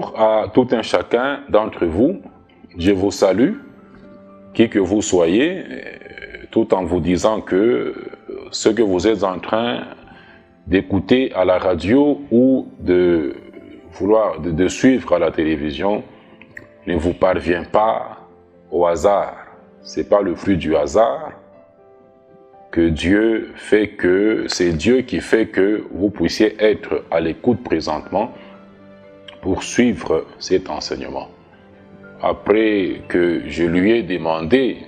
Bonjour à tout un chacun d'entre vous. Je vous salue, qui que vous soyez, tout en vous disant que ce que vous êtes en train d'écouter à la radio ou de suivre à la télévision ne vous parvient pas au hasard. Ce n'est pas le fruit du hasard que Dieu fait que, c'est Dieu qui fait que vous puissiez être à l'écoute présentement pour suivre cet enseignement. Après que je lui ai demandé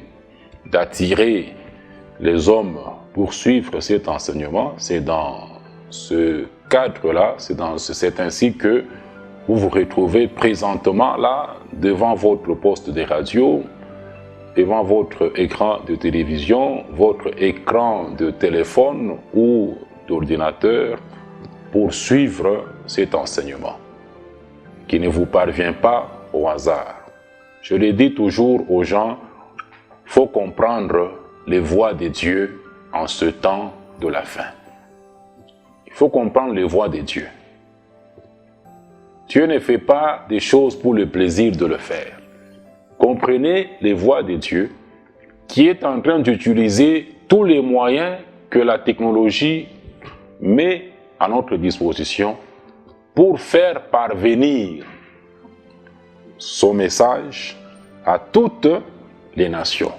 d'attirer les hommes pour suivre cet enseignement, c'est dans ce cadre-là, c'est ainsi que vous vous retrouvez présentement là, devant votre poste de radio, devant votre écran de télévision, votre écran de téléphone ou d'ordinateur pour suivre cet enseignement qui ne vous parvient pas au hasard. Je le dis toujours aux gens, il faut comprendre les voies de Dieu en ce temps de la fin. Il faut comprendre les voies de Dieu. Dieu ne fait pas des choses pour le plaisir de le faire. Comprenez les voies de Dieu qui est en train d'utiliser tous les moyens que la technologie met à notre disposition pour faire parvenir son message à toutes les nations.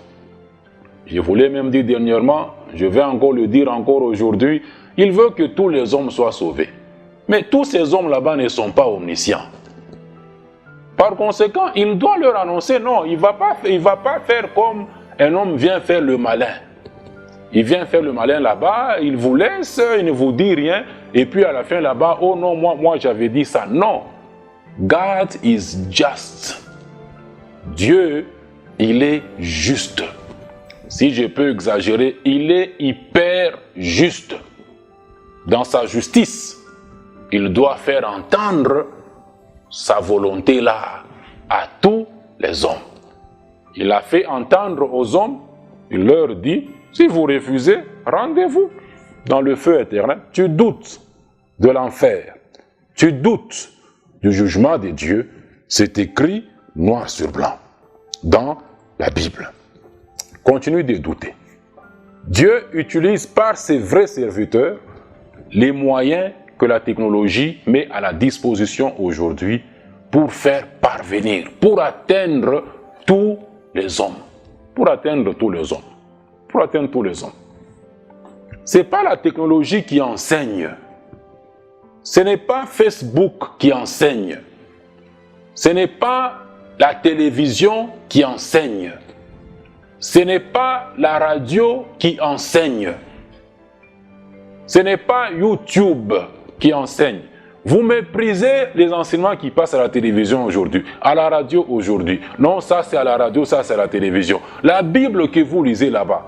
Je voulais même dire dernièrement, je vais encore le dire encore aujourd'hui, il veut que tous les hommes soient sauvés. Mais tous ces hommes là-bas ne sont pas omniscients. Par conséquent, il doit leur annoncer, non, il ne va pas faire comme un homme vient faire le malin. Il vient faire le malin là-bas, il vous laisse, il ne vous dit rien, et puis à la fin là-bas, oh non, moi j'avais dit ça. Non, God is just. Dieu, il est juste. Si je peux exagérer, il est hyper juste. Dans sa justice, il doit faire entendre sa volonté là à tous les hommes. Il a fait entendre aux hommes, il leur dit, si vous refusez, rendez-vous dans le feu éternel. Tu doutes de l'enfer, tu doutes du jugement de Dieu, c'est écrit noir sur blanc dans la Bible. Continue de douter. Dieu utilise par ses vrais serviteurs les moyens que la technologie met à la disposition aujourd'hui pour faire parvenir, pour atteindre tous les hommes. Pour atteindre tous les hommes. Pour atteindre tous les hommes. Ce n'est pas la technologie qui enseigne. Ce n'est pas Facebook qui enseigne. Ce n'est pas la télévision qui enseigne. Ce n'est pas la radio qui enseigne. Ce n'est pas YouTube qui enseigne. Vous méprisez les enseignements qui passent à la télévision aujourd'hui, à la radio aujourd'hui. Non, ça c'est à la radio, ça c'est à la télévision. La Bible que vous lisez là-bas,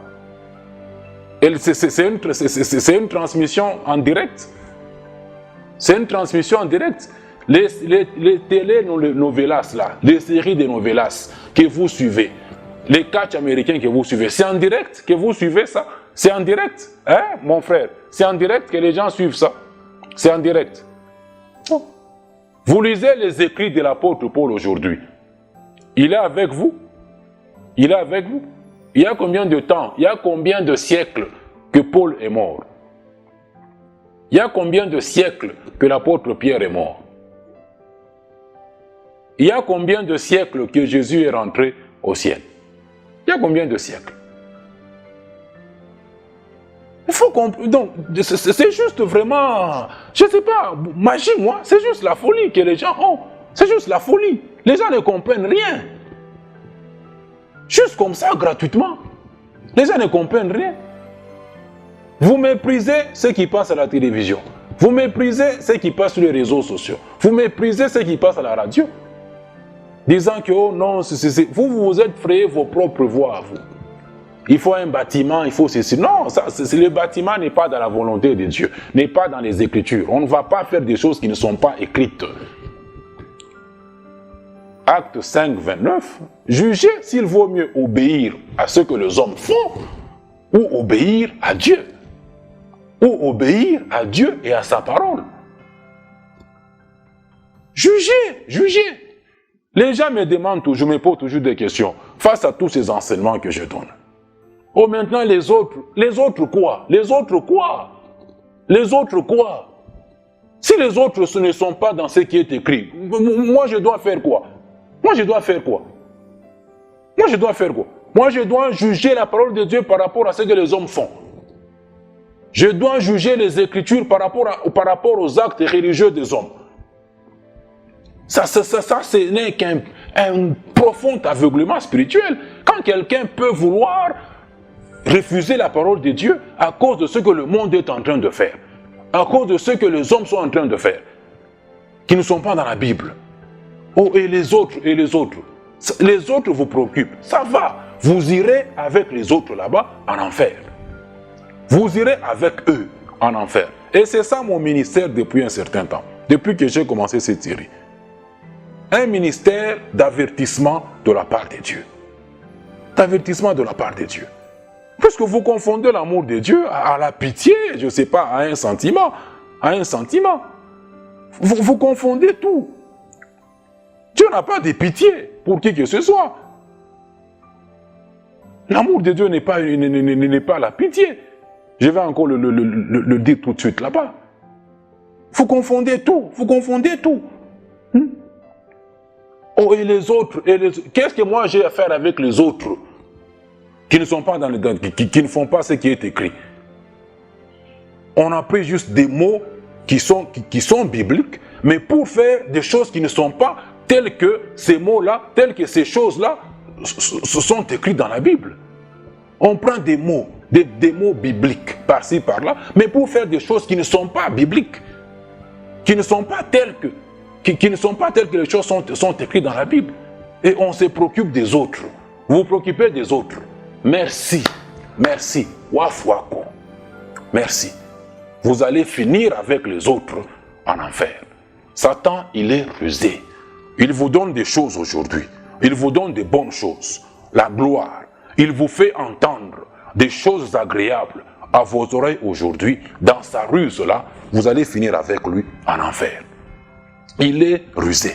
c'est une transmission en direct. C'est une transmission en direct. Les télé-novelas là, les séries de novelas que vous suivez, les catchs américains que vous suivez, c'est en direct que vous suivez ça. C'est en direct, hein, mon frère. C'est en direct que les gens suivent ça. C'est en direct. Vous lisez les écrits de l'apôtre Paul aujourd'hui. Il est avec vous. Il est avec vous. Il y a combien de temps, il y a combien de siècles que Paul est mort? Il y a combien de siècles que l'apôtre Pierre est mort? Il y a combien de siècles que Jésus est rentré au ciel? Il y a combien de siècles? Il faut comprendre. Donc, c'est juste vraiment, je ne sais pas, magie, moi, c'est juste la folie que les gens ont. C'est juste la folie. Les gens ne comprennent rien. Juste comme ça, gratuitement. Les gens ne comprennent rien. Vous méprisez ce qui passe à la télévision. Vous méprisez ce qui passe sur les réseaux sociaux. Vous méprisez ce qui passe à la radio. Disant que, oh non, vous vous êtes frayé vos propres voies, vous. Il faut un bâtiment, il faut ceci. Non, le bâtiment n'est pas dans la volonté de Dieu, n'est pas dans les Écritures. On ne va pas faire des choses qui ne sont pas écrites. Acte 5, 29. Jugez s'il vaut mieux obéir à ce que les hommes font ou obéir à Dieu. Ou obéir à Dieu et à sa parole. Jugez, jugez. Les gens me demandent toujours, me posent toujours des questions face à tous ces enseignements que je donne. Oh, maintenant les autres quoi? Les autres quoi? Les autres quoi? Si les autres ce ne sont pas dans ce qui est écrit, moi je dois faire quoi? Moi je dois faire quoi? Moi je dois faire quoi? Moi je dois juger la parole de Dieu par rapport à ce que les hommes font. Je dois juger les Écritures par rapport aux actes religieux des hommes. Ça ce n'est qu'un profond aveuglement spirituel. Quand quelqu'un peut vouloir refuser la parole de Dieu à cause de ce que le monde est en train de faire, à cause de ce que les hommes sont en train de faire, qui ne sont pas dans la Bible. Oh, et les autres, les autres vous préoccupent, ça va, vous irez avec les autres là-bas en enfer. Vous irez avec eux en enfer. Et c'est ça mon ministère depuis un certain temps, depuis que j'ai commencé cette série. Un ministère d'avertissement de la part de Dieu. D'avertissement de la part de Dieu. Parce que vous confondez l'amour de Dieu à la pitié, je ne sais pas, à un sentiment. À un sentiment. Vous confondez tout. Dieu n'a pas de pitié pour qui que ce soit. L'amour de Dieu n'est pas la pitié. Je vais encore le dire tout de suite là-bas. Vous confondez tout. Vous confondez tout. Oh, et les autres, qu'est-ce que moi j'ai à faire avec les autres qui ne sont pas qui ne font pas ce qui est écrit? On a pris juste des mots qui sont bibliques, mais pour faire des choses qui ne sont pas telles que ces mots-là, telles que ces choses-là sont écrites dans la Bible. On prend des mots bibliques par-ci, par-là, mais pour faire des choses qui ne sont pas bibliques, qui ne sont pas telles que les choses sont écrites dans la Bible. Et on se préoccupe des autres. Vous vous préoccupez des autres. Merci. Merci. Wafwako. Merci. Vous allez finir avec les autres en enfer. Satan, il est rusé. Il vous donne des choses aujourd'hui. Il vous donne des bonnes choses. La gloire. Il vous fait entendre des choses agréables à vos oreilles aujourd'hui. Dans sa ruse-là, vous allez finir avec lui en enfer. Il est rusé.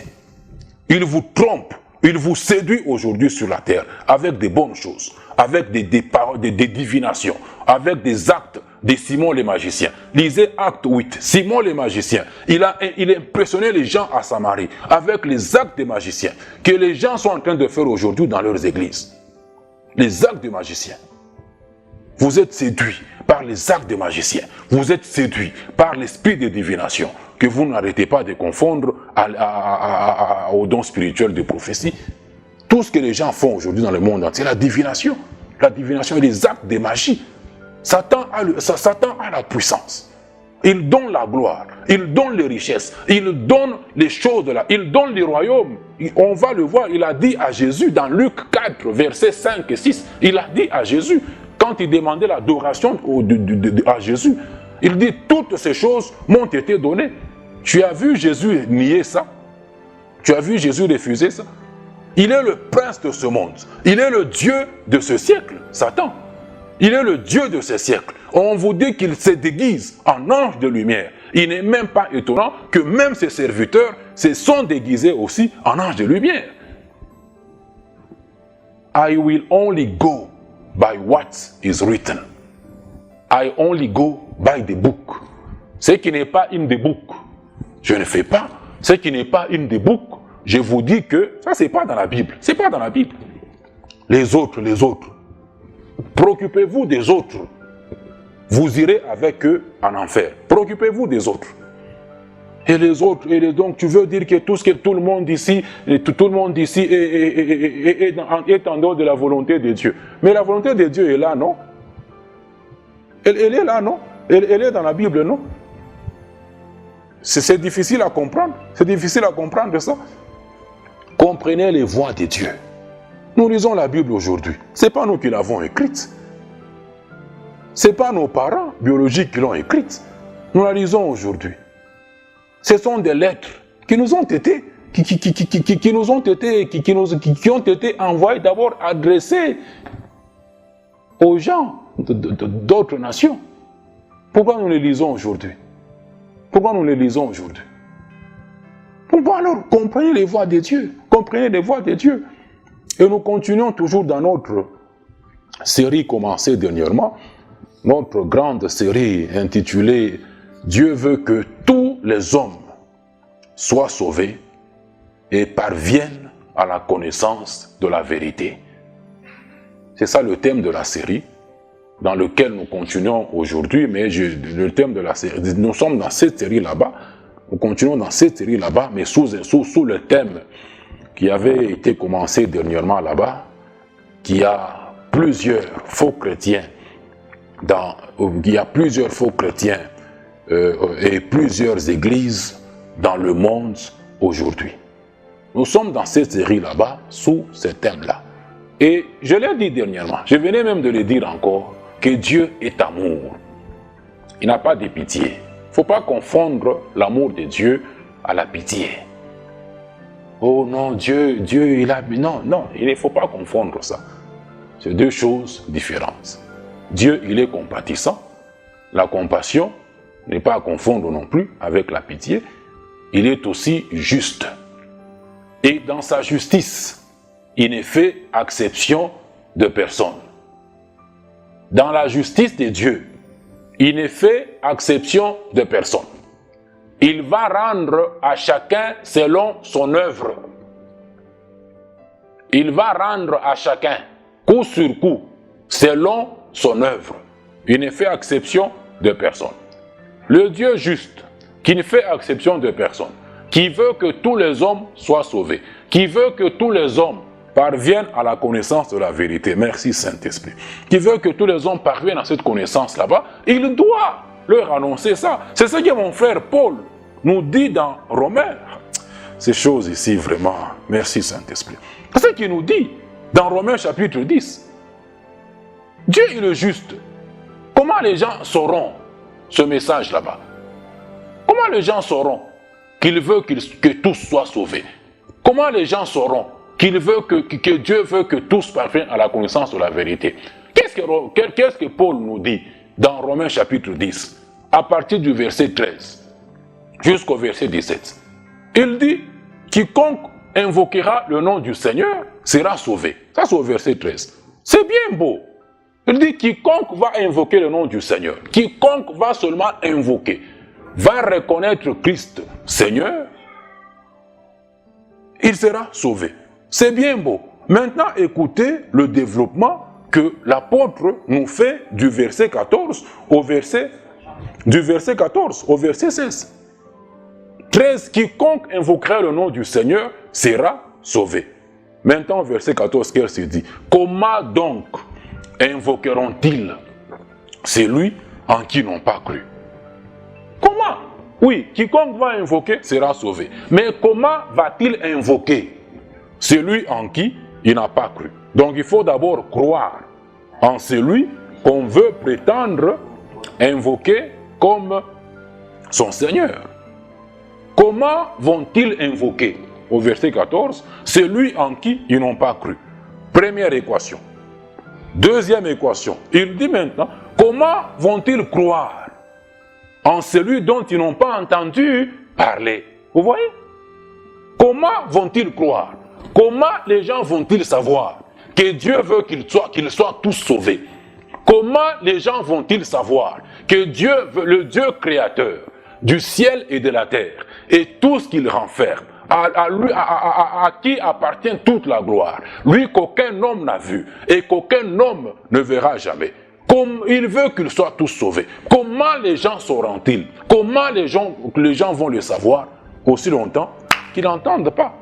Il vous trompe. Il vous séduit aujourd'hui sur la terre avec des bonnes choses, avec des paroles, des divinations, avec des actes de Simon le magicien. Lisez Acte 8. Simon le magicien, il a impressionné les gens à Samarie avec les actes des magiciens que les gens sont en train de faire aujourd'hui dans leurs églises. Les actes des magiciens. Vous êtes séduits par les actes des magiciens. Vous êtes séduits par l'esprit de divination que vous n'arrêtez pas de confondre au don spirituel de prophétie. Tout ce que les gens font aujourd'hui dans le monde entier, la divination et les actes de magie. Satan a la puissance. Il donne la gloire, il donne les richesses, il donne les choses là, il donne les royaumes. On va le voir, il a dit à Jésus dans Luc 4, versets 5 et 6, il a dit à Jésus, quand il demandait l'adoration à Jésus, il dit, toutes ces choses m'ont été données. Tu as vu Jésus nier ça? Tu as vu Jésus refuser ça? Il est le prince de ce monde. Il est le Dieu de ce siècle, Satan. Il est le Dieu de ce siècle. On vous dit qu'il se déguise en ange de lumière. Il n'est même pas étonnant que même ses serviteurs se sont déguisés aussi en ange de lumière. I will only go by what is written. I only go by the book. Ce qui n'est pas in the book, je ne fais pas. Ce qui n'est pas in the book, je vous dis que ça, c'est pas dans la Bible. C'est pas dans la Bible. Les autres. Préoccupez-vous des autres. Vous irez avec eux en enfer. Préoccupez-vous des autres. Et les autres, donc tu veux dire que tout le monde ici est en dehors de la volonté de Dieu. Mais la volonté de Dieu est là, non? Elle est là, non? Elle est dans la Bible, non? C'est difficile à comprendre. C'est difficile à comprendre ça. Comprenez les voies de Dieu. Nous lisons la Bible aujourd'hui. Ce n'est pas nous qui l'avons écrite. Ce n'est pas nos parents biologiques qui l'ont écrite. Nous la lisons aujourd'hui. Ce sont des lettres qui nous ont été, qui ont été envoyées d'abord adressées aux gens d'autres nations. Pourquoi nous les lisons aujourd'hui? Pourquoi nous les lisons aujourd'hui? Bon alors, comprenez les voies de Dieu. Comprenez les voies de Dieu. Et nous continuons toujours dans notre série commencée dernièrement, notre grande série intitulée « Dieu veut que tous les hommes soient sauvés et parviennent à la connaissance de la vérité ». C'est ça le thème de la série dans lequel nous continuons aujourd'hui, mais le thème de la série, nous sommes dans cette série là-bas, nous continuons dans cette série là-bas, mais sous le thème qui avait été commencé dernièrement là-bas, qui a plusieurs faux chrétiens et plusieurs églises dans le monde aujourd'hui. Nous sommes dans cette série là-bas, sous ce thème-là. Et je l'ai dit dernièrement, je venais même de le dire encore, que Dieu est amour. Il n'a pas de pitié. Il ne faut pas confondre l'amour de Dieu à la pitié. Oh non, Dieu, il a... Non, il ne faut pas confondre ça. C'est deux choses différentes. Dieu, il est compatissant. La compassion n'est pas à confondre non plus avec la pitié. Il est aussi juste. Et dans sa justice, il ne fait exception de personne. Dans la justice de Dieu, il ne fait exception de personne. Il va rendre à chacun selon son œuvre. Il va rendre à chacun, coup sur coup, selon son œuvre. Il ne fait exception de personne. Le Dieu juste, qui ne fait exception de personne, qui veut que tous les hommes soient sauvés, qui veut que tous les hommes parviennent à la connaissance de la vérité. Merci Saint-Esprit. Qui veut que tous les hommes parviennent à cette connaissance là-bas, il doit leur annoncer ça. C'est ce que mon frère Paul nous dit dans Romains. Ces choses ici, vraiment, merci Saint-Esprit. C'est ce qu'il nous dit dans Romains chapitre 10. Dieu est le juste. Comment les gens sauront ce message là-bas? Comment les gens sauront qu'il veut que tous soient sauvés? Comment les gens sauront que Dieu veut que tous parviennent à la connaissance de la vérité? Qu'est-ce que Paul nous dit dans Romains chapitre 10, à partir du verset 13 jusqu'au verset 17? Il dit, quiconque invoquera le nom du Seigneur sera sauvé. Ça c'est au verset 13. C'est bien beau. Il dit, quiconque va invoquer le nom du Seigneur, quiconque va seulement invoquer, va reconnaître Christ Seigneur, il sera sauvé. C'est bien beau. Maintenant, écoutez le développement que l'apôtre nous fait du verset 14 au verset 16. 13, quiconque invoquera le nom du Seigneur sera sauvé. Maintenant, verset 14, qu'elle se dit, comment donc invoqueront-ils celui en qui ils n'ont pas cru? Comment? Oui, quiconque va invoquer sera sauvé. Mais comment va-t-il invoquer celui en qui il n'a pas cru? Donc il faut d'abord croire en celui qu'on veut prétendre invoquer comme son Seigneur. Comment vont-ils invoquer? Au verset 14, celui en qui ils n'ont pas cru. Première équation. Deuxième équation. Il dit maintenant, comment vont-ils croire en celui dont ils n'ont pas entendu parler? Vous voyez? Comment vont-ils croire? Comment les gens vont-ils savoir que Dieu veut qu'ils soient tous sauvés? Comment les gens vont-ils savoir que Dieu, le Dieu créateur du ciel et de la terre, et tout ce qu'il renferme, à qui appartient toute la gloire, lui qu'aucun homme n'a vu et qu'aucun homme ne verra jamais, comme il veut qu'ils soient tous sauvés, comment les gens sauront-ils? Comment les gens vont le savoir aussi longtemps qu'ils n'entendent pas?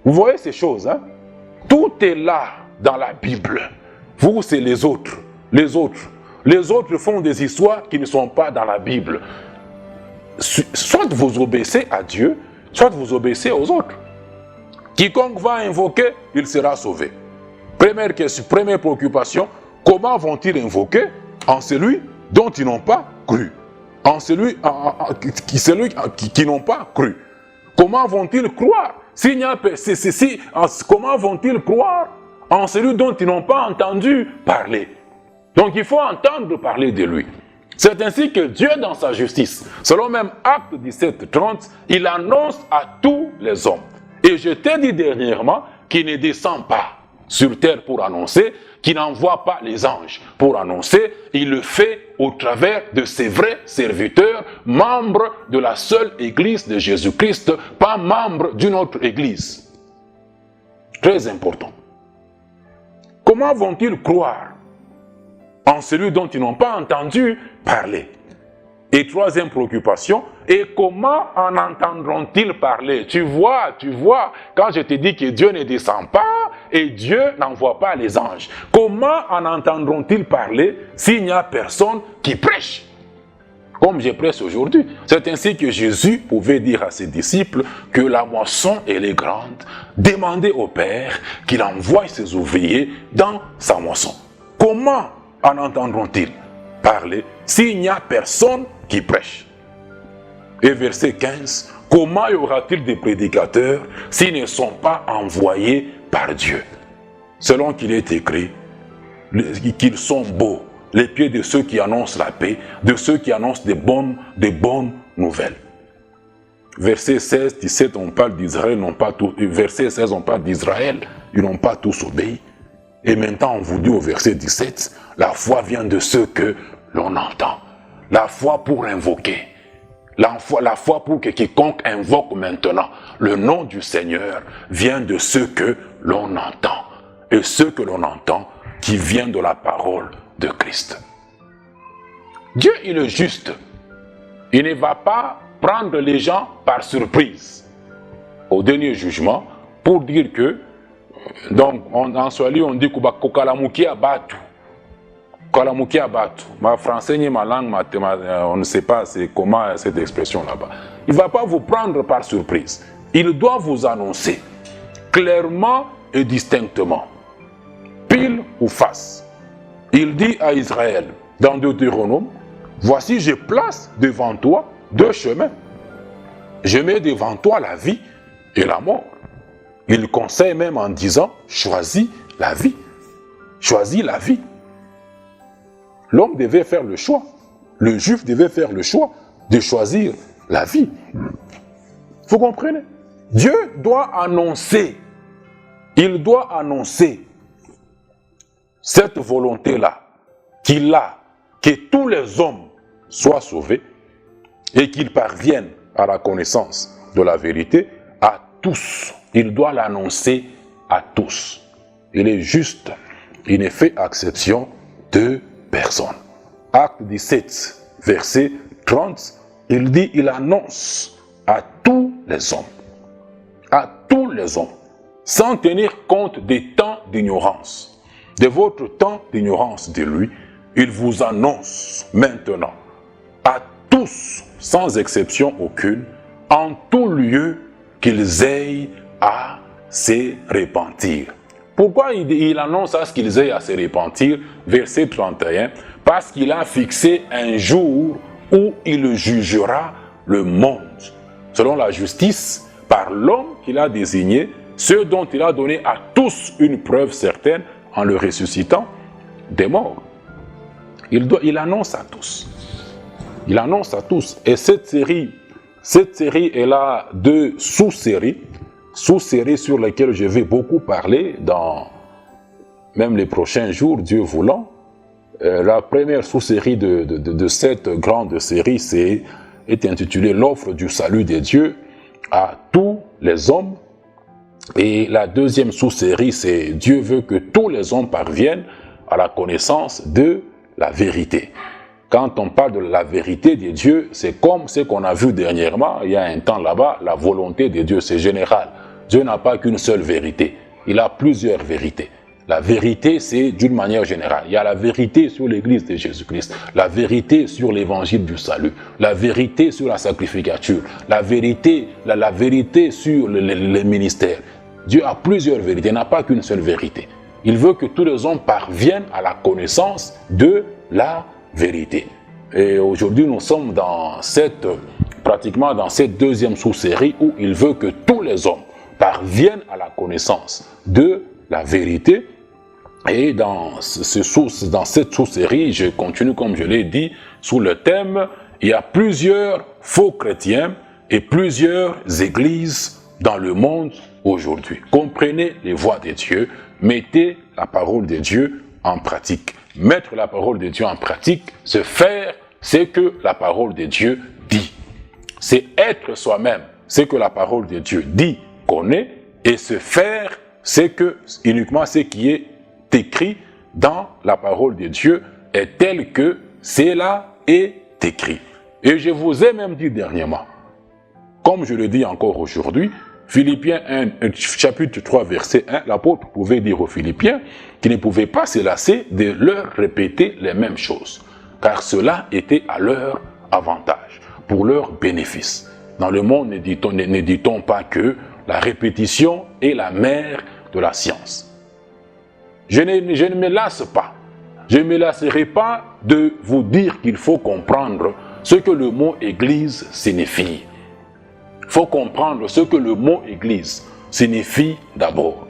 Vous voyez ces choses, hein? Tout est là dans la Bible. Vous, c'est les autres. Les autres font des histoires qui ne sont pas dans la Bible. Soit vous obéissez à Dieu, soit vous obéissez aux autres. Quiconque va invoquer, il sera sauvé. Première question, première préoccupation, comment vont-ils invoquer? En celui dont ils n'ont pas cru. En celui qui n'ont pas cru. Comment vont-ils croire? Comment vont-ils croire en celui dont ils n'ont pas entendu parler? Donc il faut entendre parler de lui. C'est ainsi que Dieu, dans sa justice, selon même Acte 17, 30, il annonce à tous les hommes. Et je t'ai dit dernièrement qu'il ne descend pas sur terre pour annoncer, qu'il n'envoie pas les anges pour annoncer, il le fait au travers de ses vrais serviteurs, membres de la seule Église de Jésus-Christ, pas membres d'une autre Église. Très important. Comment vont-ils croire en celui dont ils n'ont pas entendu parler? Et troisième préoccupation, et comment en entendront-ils parler? Tu vois, quand je te dis que Dieu ne descend pas et Dieu n'envoie pas les anges, comment en entendront-ils parler s'il n'y a personne qui prêche? Comme je prêche aujourd'hui. C'est ainsi que Jésus pouvait dire à ses disciples que la moisson elle est grande. Demandez au Père qu'il envoie ses ouvriers dans sa moisson. Comment en entendront-ils parler s'il n'y a personne qui prêche? Et verset 15, comment y aura-t-il des prédicateurs s'ils ne sont pas envoyés par Dieu? Selon qu'il est écrit, qu'ils sont beaux, les pieds de ceux qui annoncent la paix, de ceux qui annoncent des bonnes nouvelles. Verset 16, 17, on parle d'Israël, non pas tous. Verset 16, on parle d'Israël, ils n'ont pas tous obéi. Et maintenant, on vous dit au verset 17, la foi vient de ceux que l'on entend. La foi pour invoquer. La foi pour que quiconque invoque maintenant le nom du Seigneur vient de ceux que l'on entend. Et ceux que l'on entend qui viennent de la parole de Christ. Dieu, il est juste. Il ne va pas prendre les gens par surprise au dernier jugement pour dire que, donc en Swahili on dit kokalamuki abatu. Kokalamuki abatu. Ma français ni ma langue, on ne sait pas c'est comment cette expression là-bas. Il ne va pas vous prendre par surprise. Il doit vous annoncer clairement et distinctement, pile ou face. Il dit à Israël, dans Deutéronome, voici je place devant toi deux chemins. Je mets devant toi la vie et la mort. Il conseille même en disant, choisis la vie. Choisis la vie. L'homme devait faire le choix. Le juif devait faire le choix de choisir la vie. Vous comprenez? Dieu doit annoncer. Il doit annoncer cette volonté-là, qu'il a, que tous les hommes soient sauvés et qu'ils parviennent à la connaissance de la vérité à tous. Il doit l'annoncer à tous. Il est juste, il ne fait exception de personne. Acte 17, verset 30, il dit, il annonce à tous les hommes, à tous les hommes, sans tenir compte des temps d'ignorance. De votre temps d'ignorance de lui, il vous annonce maintenant à tous, sans exception aucune, en tout lieu, qu'ils aient à se repentir. Pourquoi il annonce à ce qu'ils aient à se repentir? Verset 31, parce qu'il a fixé un jour où il jugera le monde, selon la justice, par l'homme qu'il a désigné, ceux dont il a donné à tous une preuve certaine, en le ressuscitant des morts. Il annonce à tous. Il annonce à tous. Et cette série, elle a deux sous-séries sur lesquelles je vais beaucoup parler dans même les prochains jours, Dieu voulant. La première sous-série de cette grande série est intitulée « L'offre du salut des dieux à tous les hommes ». Et la deuxième sous-série, c'est « Dieu veut que tous les hommes parviennent à la connaissance de la vérité ». Quand on parle de la vérité de Dieu, c'est comme ce qu'on a vu dernièrement, il y a un temps là-bas, la volonté de Dieu, c'est général. Dieu n'a pas qu'une seule vérité, il a plusieurs vérités. La vérité, c'est d'une manière générale. Il y a la vérité sur l'Église de Jésus-Christ, la vérité sur l'Évangile du salut, la vérité sur la sacrificature, la vérité sur le ministère. Dieu a plusieurs vérités, il n'a pas qu'une seule vérité. Il veut que tous les hommes parviennent à la connaissance de la vérité. Et aujourd'hui, nous sommes pratiquement dans cette deuxième sous-série où il veut que tous les hommes parviennent à la connaissance de la vérité. Et dans cette sous-série, je continue comme je l'ai dit, sous le thème « Il y a plusieurs faux chrétiens et plusieurs églises dans le monde aujourd'hui. Comprenez les voies de Dieu, mettez la parole de Dieu en pratique. » Mettre la parole de Dieu en pratique, c'est faire ce que la parole de Dieu dit. C'est être soi-même ce que la parole de Dieu dit qu'on est, et se faire uniquement ce qui est écrit dans la parole de Dieu est tel que cela est écrit. Et je vous ai même dit dernièrement, comme je le dis encore aujourd'hui, Philippiens 1, chapitre 3, verset 1, l'apôtre pouvait dire aux Philippiens qu'ils ne pouvaient pas se lasser de leur répéter les mêmes choses, car cela était à leur avantage, pour leur bénéfice. Dans le monde, ne dit-on pas que la répétition est la mère de la science. Je ne me lasse pas. Je ne me lasserai pas de vous dire qu'il faut comprendre ce que le mot « église » signifie. Il faut comprendre ce que le mot « église » signifie d'abord.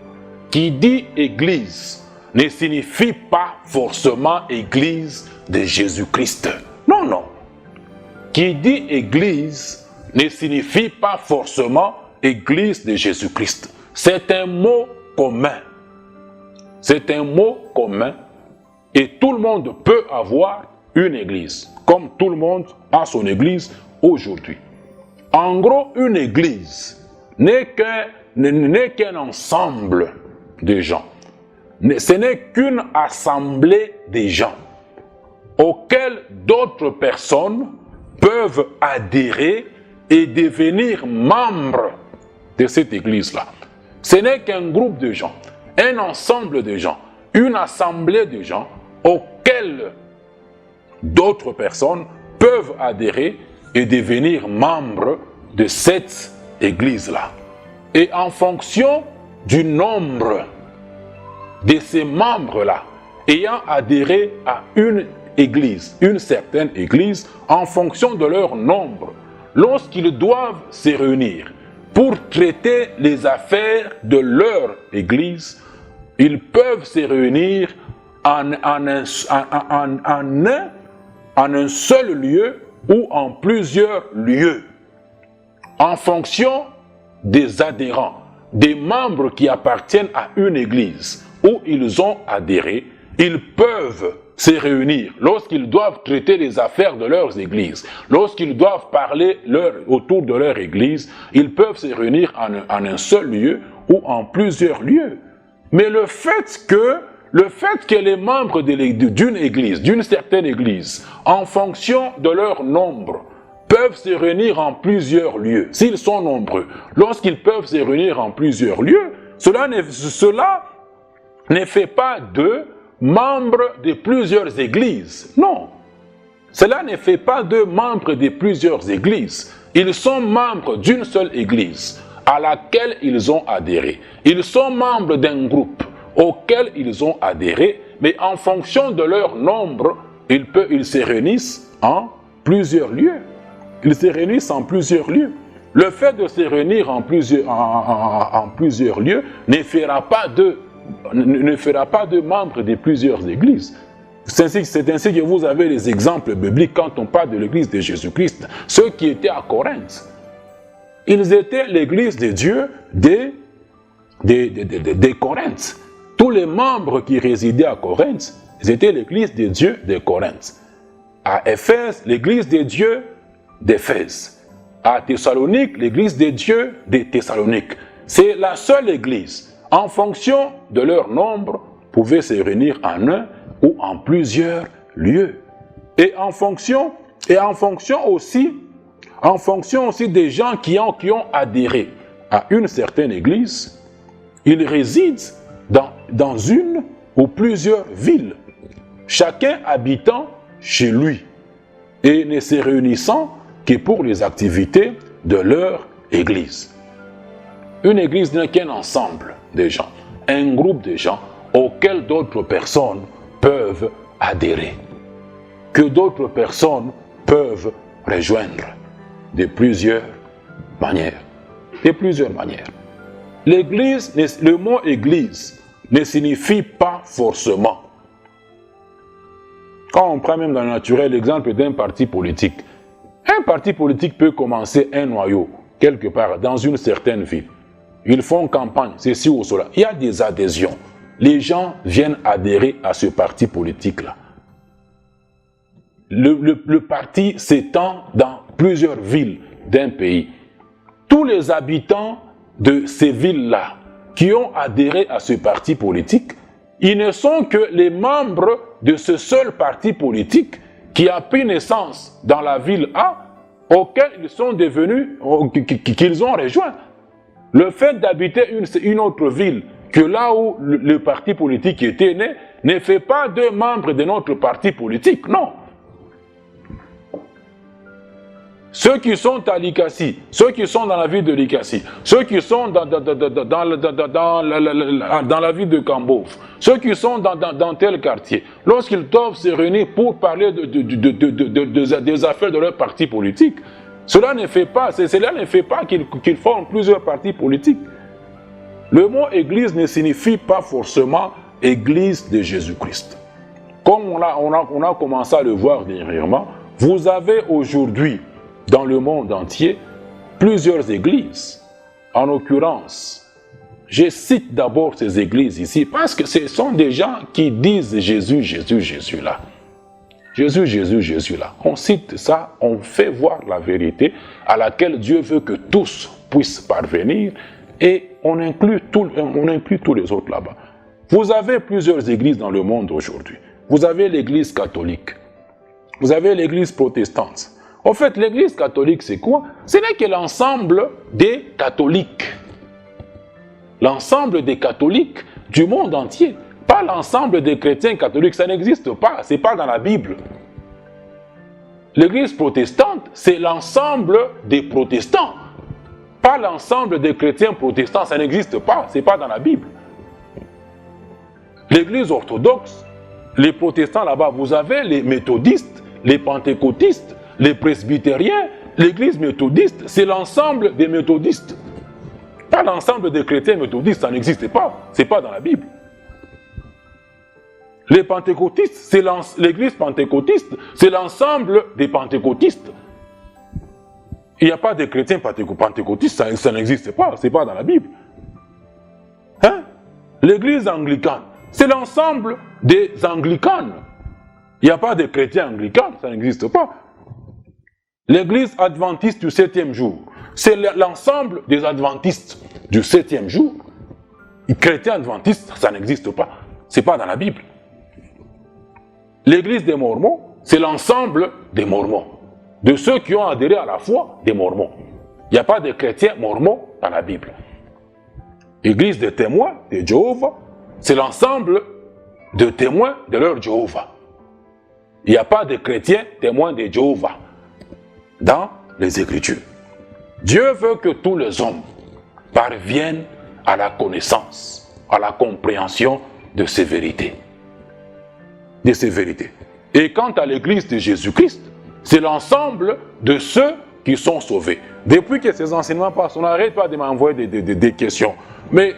Qui dit « église » ne signifie pas forcément « église de Jésus-Christ ». Non, non. Qui dit « église » ne signifie pas forcément « église de Jésus-Christ ». C'est un mot commun. C'est un mot commun et tout le monde peut avoir une église, comme tout le monde a son église aujourd'hui. En gros, une église n'est qu'un ensemble de gens. Ce n'est qu'une assemblée de gens auxquels d'autres personnes peuvent adhérer et devenir membres de cette église-là. Ce n'est qu'un groupe de gens, un ensemble de gens, une assemblée de gens auxquels d'autres personnes peuvent adhérer et devenir membres de cette église-là. Et en fonction du nombre de ces membres-là ayant adhéré à une église, une certaine église, en fonction de leur nombre, lorsqu'ils doivent se réunir pour traiter les affaires de leur église, ils peuvent se réunir en un seul lieu ou en plusieurs lieux, en fonction des adhérents, des membres qui appartiennent à une église où ils ont adhéré. Ils peuvent se réunir lorsqu'ils doivent traiter les affaires de leurs églises, lorsqu'ils doivent parler autour de leur église. Ils peuvent se réunir en un seul lieu ou en plusieurs lieux. Mais le fait que les membres d'une église, d'une certaine église, en fonction de leur nombre, peuvent se réunir en plusieurs lieux, s'ils sont nombreux, lorsqu'ils peuvent se réunir en plusieurs lieux, cela ne fait pas d'eux membres de plusieurs églises. Non, cela ne fait pas d'eux membres de plusieurs églises. Ils sont membres d'une seule église à laquelle ils ont adhéré. Ils sont membres d'un groupe auquel ils ont adhéré, mais en fonction de leur nombre, ils se réunissent en plusieurs lieux. Ils se réunissent en plusieurs lieux. Le fait de se réunir en plusieurs lieux ne fera pas de membres de plusieurs églises. C'est ainsi que vous avez les exemples bibliques quand on parle de l'église de Jésus-Christ. Ceux qui étaient à Corinthe, ils étaient l'église de Dieu de Corinthe. Tous les membres qui résidaient à Corinthe, ils étaient l'église de Dieu de Corinthe. À Éphèse, l'église de Dieu d'Éphèse. À Thessalonique, l'église de Dieu de Thessalonique. C'est la seule église. En fonction de leur nombre, pouvaient se réunir en un ou en plusieurs lieux. Et en fonction aussi des gens qui ont adhéré à une certaine église, ils résident dans une ou plusieurs villes, chacun habitant chez lui et ne se réunissant que pour les activités de leur église. Une église n'est qu'un ensemble de gens, un groupe de gens auxquels d'autres personnes peuvent adhérer, que d'autres personnes peuvent rejoindre de plusieurs manières. L'église, le mot église ne signifie pas forcément. Quand on prend même dans le naturel l'exemple d'un parti politique, un parti politique peut commencer un noyau, quelque part, dans une certaine ville. Ils font campagne, ceci ou cela. Il y a des adhésions. Les gens viennent adhérer à ce parti politique-là. Le parti s'étend dans plusieurs villes d'un pays. Tous les habitants de ces villes-là qui ont adhéré à ce parti politique, ils ne sont que les membres de ce seul parti politique qui a pris naissance dans la ville A, auquel ils sont devenus, qu'ils ont rejoint. Le fait d'habiter une autre ville que là où le parti politique était né, ne fait pas de membres de notre parti politique, non. Ceux qui sont à Likassi, ceux qui sont dans la ville de Likassi, ceux qui sont dans la ville de Kambov, ceux qui sont dans tel quartier, lorsqu'ils doivent se réunir pour parler des affaires de leur parti politique, cela ne fait pas qu'ils forment plusieurs partis politiques. Le mot église ne signifie pas forcément église de Jésus-Christ. Comme on a commencé à le voir dernièrement, vous avez aujourd'hui dans le monde entier plusieurs églises. En l'occurrence, je cite d'abord ces églises ici parce que ce sont des gens qui disent Jésus, Jésus, Jésus là. Jésus, Jésus, Jésus là. On cite ça, on fait voir la vérité à laquelle Dieu veut que tous puissent parvenir et on inclut tous les autres là-bas. Vous avez plusieurs églises dans le monde aujourd'hui. Vous avez l'église catholique. Vous avez l'église protestante. En fait, l'église catholique, c'est quoi? Ce n'est que l'ensemble des catholiques. L'ensemble des catholiques du monde entier. Pas l'ensemble des chrétiens catholiques, ça n'existe pas, c'est pas dans la Bible. L'église protestante, c'est l'ensemble des protestants. Pas l'ensemble des chrétiens protestants, ça n'existe pas, c'est pas dans la Bible. L'église orthodoxe, les protestants là-bas, vous avez les méthodistes, les pentecôtistes, les presbytériens. L'église méthodiste, c'est l'ensemble des méthodistes. Pas l'ensemble des chrétiens méthodistes, ça n'existe pas, c'est pas dans la Bible. Les pentecôtistes, c'est l'église pentecôtiste, c'est l'ensemble des pentecôtistes. Il n'y a pas de chrétiens pentecôtistes, ça n'existe pas, c'est pas dans la Bible. Hein? L'église anglicane, c'est l'ensemble des anglicanes. Il n'y a pas de chrétiens anglicanes, ça n'existe pas. L'église adventiste du 7e jour, c'est l'ensemble des adventistes du 7e jour. Les chrétiens adventistes, ça n'existe pas, c'est pas dans la Bible. L'église des Mormons, c'est l'ensemble des Mormons, de ceux qui ont adhéré à la foi des Mormons. Il n'y a pas de chrétiens mormons dans la Bible. L'église des témoins de Jéhovah, c'est l'ensemble de témoins de leur Jéhovah. Il n'y a pas de chrétiens témoins de Jéhovah dans les Écritures. Dieu veut que tous les hommes parviennent à la connaissance, à la compréhension de ces vérités. De ces vérités. Et quant à l'église de Jésus-Christ, c'est l'ensemble de ceux qui sont sauvés. Depuis que ces enseignements passent, on n'arrête pas de m'envoyer des questions. Mais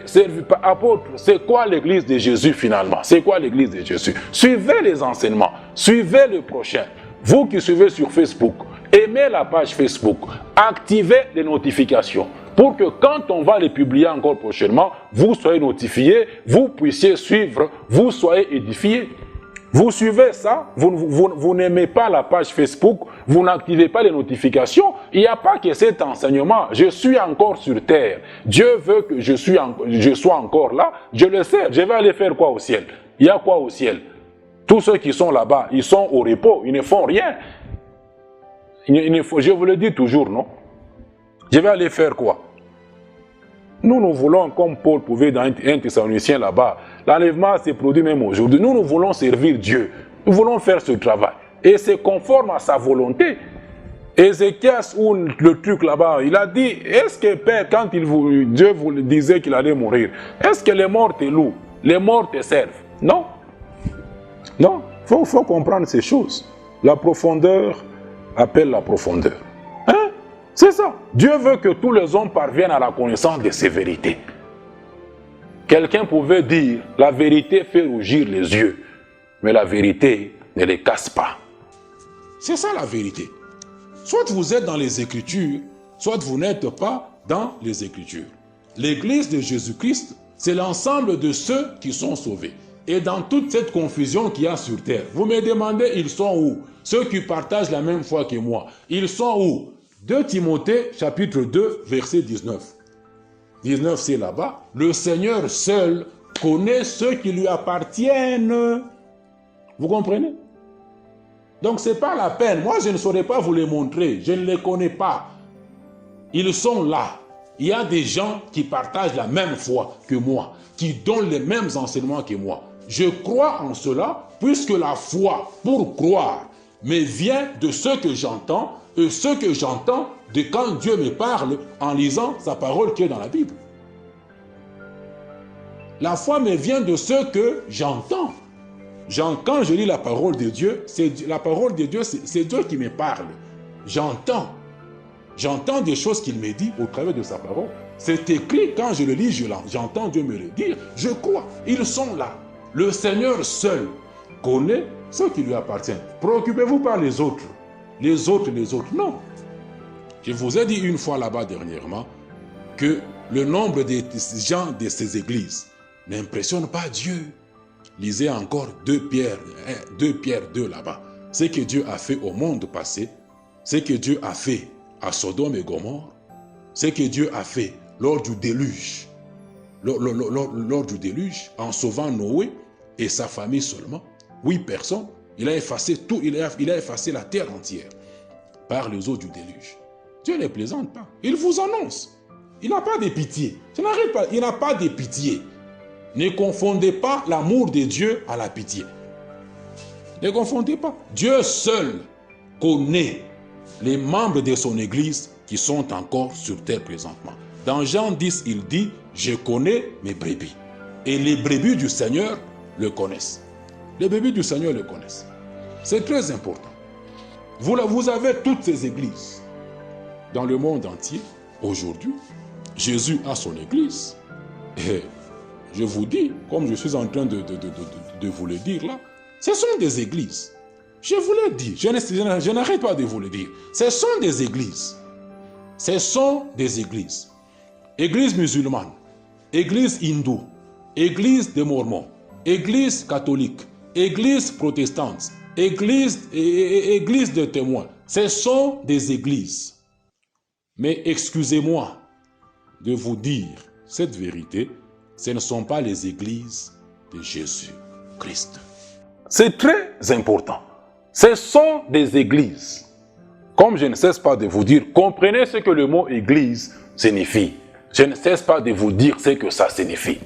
apôtre, c'est quoi l'église de Jésus finalement? C'est quoi l'église de Jésus? Suivez les enseignements, suivez le prochain. Vous qui suivez sur Facebook, aimez la page Facebook, activez les notifications pour que quand on va les publier encore prochainement, vous soyez notifiés, vous puissiez suivre, vous soyez édifiés. Vous suivez ça, vous n'aimez pas la page Facebook, vous n'activez pas les notifications, il n'y a pas que cet enseignement. Je suis encore sur terre. Dieu veut que je sois encore là. Je le sais, je vais aller faire quoi au ciel? Il y a quoi au ciel? Tous ceux qui sont là-bas, ils sont au repos, ils ne font rien. Je vous le dis toujours, non? Je vais aller faire quoi? Nous voulons, comme Paul pouvait dans un Thessalonicien là-bas, l'enlèvement s'est produit même aujourd'hui. Nous voulons servir Dieu. Nous voulons faire ce travail. Et c'est conforme à sa volonté. Ézéchias, ou le truc là-bas, il a dit, est-ce que Père, quand Dieu vous disait qu'il allait mourir, est-ce que les morts te louent? Les morts te servent? Non. Non. Il faut comprendre ces choses. La profondeur appelle la profondeur. Hein? C'est ça. Dieu veut que tous les hommes parviennent à la connaissance de ces vérités. quelqu'un pouvait dire, la vérité fait rougir les yeux, mais la vérité ne les casse pas. C'est ça la vérité. Soit vous êtes dans les Écritures, soit vous n'êtes pas dans les Écritures. L'Église de Jésus-Christ, c'est l'ensemble de ceux qui sont sauvés. Et dans toute cette confusion qu'il y a sur terre, vous me demandez, ils sont où? Ceux qui partagent la même foi que moi, ils sont où? 2 Timothée, chapitre 2, verset 19. 19, c'est là-bas. Le Seigneur seul connaît ceux qui lui appartiennent. Vous comprenez? Donc, ce n'est pas la peine. Moi, je ne saurais pas vous les montrer. Je ne les connais pas. Ils sont là. Il y a des gens qui partagent la même foi que moi, qui donnent les mêmes enseignements que moi. Je crois en cela, puisque la foi, pour croire, me vient de ce que j'entends, et ce que j'entends de quand Dieu me parle en lisant sa parole qui est dans la Bible. La foi me vient de ce que j'entends. Quand je lis la parole de Dieu, c'est Dieu qui me parle. J'entends des choses qu'il me dit au travers de sa parole. C'est écrit, quand je le lis, j'entends Dieu me le dire. Je crois, ils sont là. Le Seigneur seul connaît ceux qui lui appartiennent. Préoccupez-vous pas les autres. Les autres, non. Je vous ai dit une fois là-bas dernièrement que le nombre de gens de ces églises n'impressionne pas Dieu. Lisez encore 2 Pierre 2 là-bas. Ce que Dieu a fait au monde passé, ce que Dieu a fait à Sodome et Gomorrhe, ce que Dieu a fait lors du déluge, lors du déluge, en sauvant Noé et sa famille seulement, 8 personnes, il a effacé tout, il a effacé la terre entière par les eaux du déluge. Dieu ne plaisante pas. Il vous annonce. Il n'a pas de pitié. Je n'arrête pas. Il n'a pas de pitié. Ne confondez pas l'amour de Dieu à la pitié. Ne confondez pas. Dieu seul connaît les membres de son Église qui sont encore sur terre présentement. Dans Jean 10, il dit, je connais mes brebis. Et les brebis du Seigneur le connaissent. Les brebis du Seigneur le connaissent. C'est très important. Vous avez toutes ces églises dans le monde entier. Aujourd'hui, Jésus a son Église. Et je vous dis, comme je suis en train de vous le dire là, ce sont des églises. Je vous l'ai dit, je n'arrête pas de vous le dire. Ce sont des églises. Ce sont des églises. Église musulmane, église hindoue, église des mormons, église catholique, église protestante, église de témoins. Ce sont des églises. Mais excusez-moi de vous dire cette vérité, ce ne sont pas les églises de Jésus-Christ. C'est très important. Ce sont des églises. Comme je ne cesse pas de vous dire, comprenez ce que le mot église signifie. Je ne cesse pas de vous dire ce que ça signifie.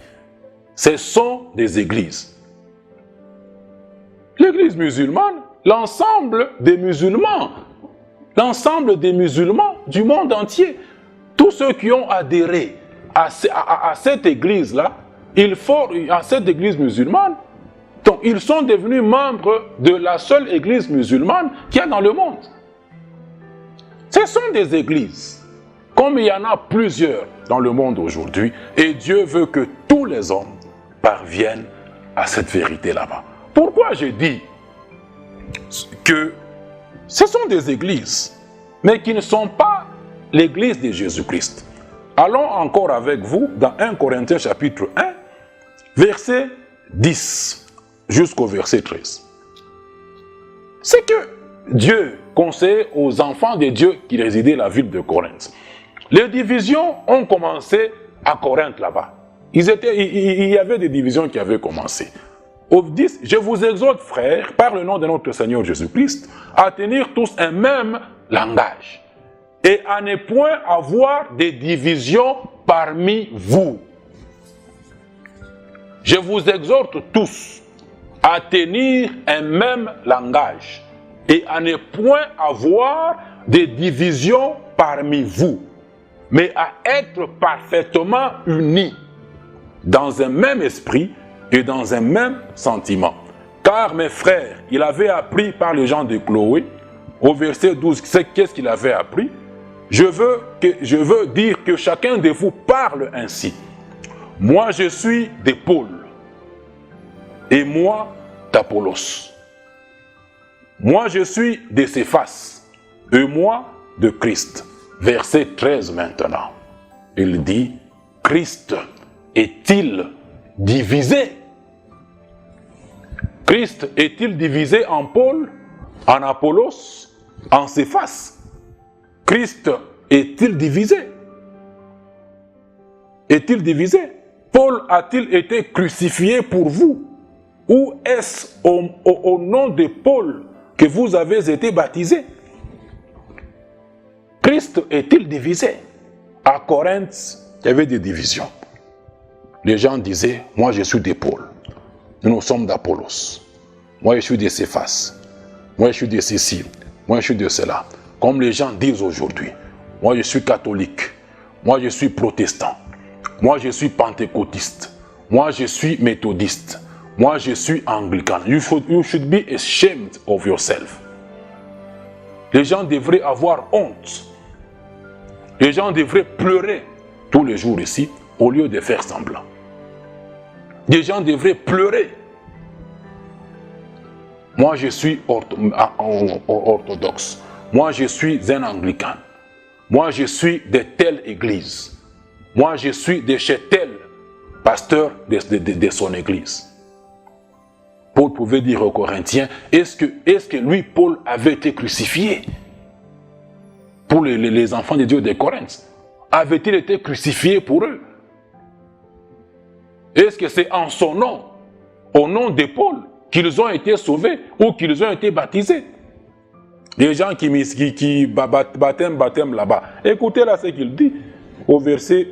Ce sont des églises. L'église musulmane, l'ensemble des musulmans du monde entier, tous ceux qui ont adhéré à cette église-là, à cette église musulmane, donc ils sont devenus membres de la seule église musulmane qu'il y a dans le monde. Ce sont des églises, comme il y en a plusieurs dans le monde aujourd'hui, et Dieu veut que tous les hommes parviennent à cette vérité là-bas. Pourquoi je dis que ce sont des églises, mais qui ne sont pas l'église de Jésus-Christ? Allons encore avec vous dans 1 Corinthiens chapitre 1, verset 10 jusqu'au verset 13. C'est que Dieu conseillait aux enfants de Dieu qui résidaient dans la ville de Corinthe. Les divisions ont commencé à Corinthe là-bas. Il y avait des divisions qui avaient commencé. Au 10, je vous exhorte, frères, par le nom de notre Seigneur Jésus-Christ, à tenir tous un même langage et à ne point avoir des divisions parmi vous. Je vous exhorte tous à tenir un même langage et à ne point avoir des divisions parmi vous, mais à être parfaitement unis dans un même esprit et dans un même sentiment. Car mes frères, il avait appris par les gens de Chloé, au verset 12, qu'est-ce qu'il avait appris? Je veux dire que chacun de vous parle ainsi. moi je suis de Paul, et moi d'Apollos. Moi je suis de Céphas, et moi de Christ. Verset 13 maintenant. Il dit, Christ est-il divisé? Christ est-il divisé en Paul, en Apollos, en Céphas? Christ est-il divisé? Est-il divisé? Paul a-t-il été crucifié pour vous? Ou est-ce au nom de Paul que vous avez été baptisés? Christ est-il divisé? À Corinthe, il y avait des divisions. Les gens disaient, moi je suis de Paul, nous sommes d'Apollos, moi je suis de Céphas, moi je suis de ceci, moi je suis de cela. Comme les gens disent aujourd'hui, moi je suis catholique, moi je suis protestant, moi je suis pentecôtiste, moi je suis méthodiste, moi je suis anglican. You should be ashamed of yourself. Les gens devraient avoir honte. Les gens devraient pleurer tous les jours ici au lieu de faire semblant. Les gens devraient pleurer. Moi je suis orthodoxe. Moi je suis un anglican. Moi je suis de telle église. Moi je suis de chez tel pasteur de son église. Paul pouvait dire aux Corinthiens, est-ce que lui, Paul, avait été crucifié pour les enfants de Dieu de Corinthe? Avait-il été crucifié pour eux? Est-ce que c'est en son nom, au nom de Paul, qu'ils ont été sauvés ou qu'ils ont été baptisés? Les gens qui baptême là-bas. Écoutez là ce qu'il dit au verset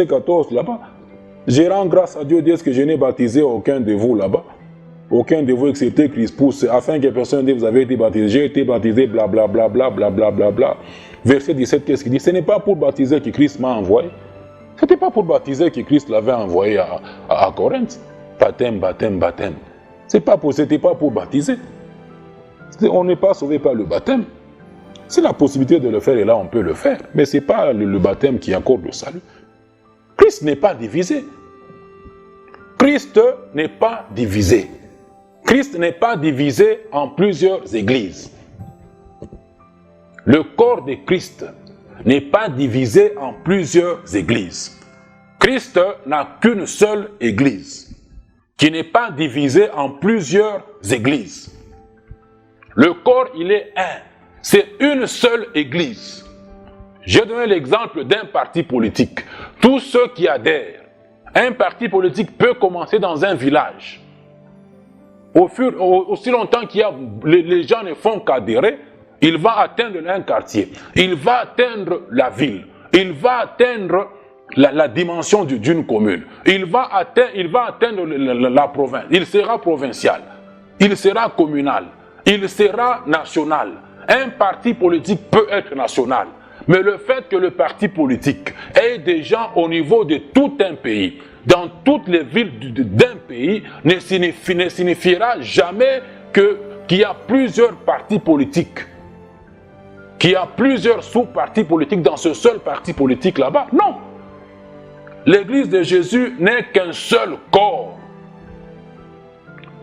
14 là-bas. Je rends grâce à Dieu de ce que je n'ai baptisé aucun de vous là-bas. Aucun de vous excepté Crispus, afin que personne ne vous avez été baptisé. J'ai été baptisé, blablabla, blablabla, blablabla. Verset 17, qu'est-ce qu'il dit? Ce n'est pas pour baptiser que Christ m'a envoyé. Ce n'était pas pour baptiser que Christ l'avait envoyé à Corinthe. Baptême, baptême, baptême. Ce n'était pas pour baptiser. On n'est pas sauvé par le baptême. Si la possibilité de le faire est là, on peut le faire. Mais ce n'est pas le baptême qui accorde le salut. Christ n'est pas divisé. Christ n'est pas divisé. Christ n'est pas divisé en plusieurs églises. Le corps de Christ n'est pas divisé en plusieurs églises. Christ n'a qu'une seule église, qui n'est pas divisée en plusieurs églises. Le corps, il est un. C'est une seule église. J'ai donné l'exemple d'un parti politique. Tous ceux qui adhèrent, un parti politique peut commencer dans un village. Aussi longtemps qu'il y a, les gens ne font qu'adhérer, il va atteindre un quartier, il va atteindre la ville, il va atteindre la dimension d'une commune, il va atteindre la province, il sera provincial, il sera communal, il sera national. Un parti politique peut être national, mais le fait que le parti politique ait des gens au niveau de tout un pays, dans toutes les villes d'un pays, ne signifiera jamais qu'il y a plusieurs partis politiques, qu'il y a plusieurs sous-partis politiques dans ce seul parti politique là-bas. Non. L'Église de Jésus n'est qu'un seul corps,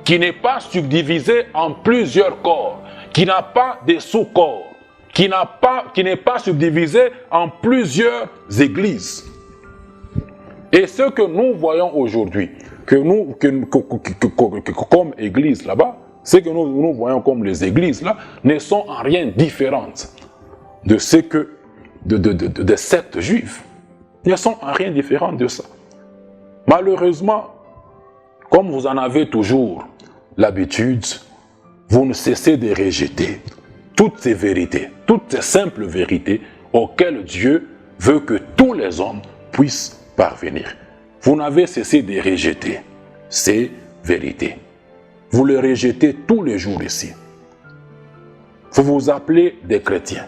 qui n'est pas subdivisé en plusieurs corps, qui n'a pas de sous-corps, qui n'est pas subdivisé en plusieurs églises. Et ce que nous voyons aujourd'hui, comme église là-bas, ce que nous voyons comme les églises là, ne sont en rien différentes de ce que de sectes juives. Ils ne sont en rien différents de ça. Malheureusement, comme vous en avez toujours l'habitude, vous ne cessez de rejeter toutes ces vérités, toutes ces simples vérités auxquelles Dieu veut que tous les hommes puissent parvenir. Vous n'avez cessé de rejeter ces vérités. Vous les rejetez tous les jours ici. Vous vous appelez des chrétiens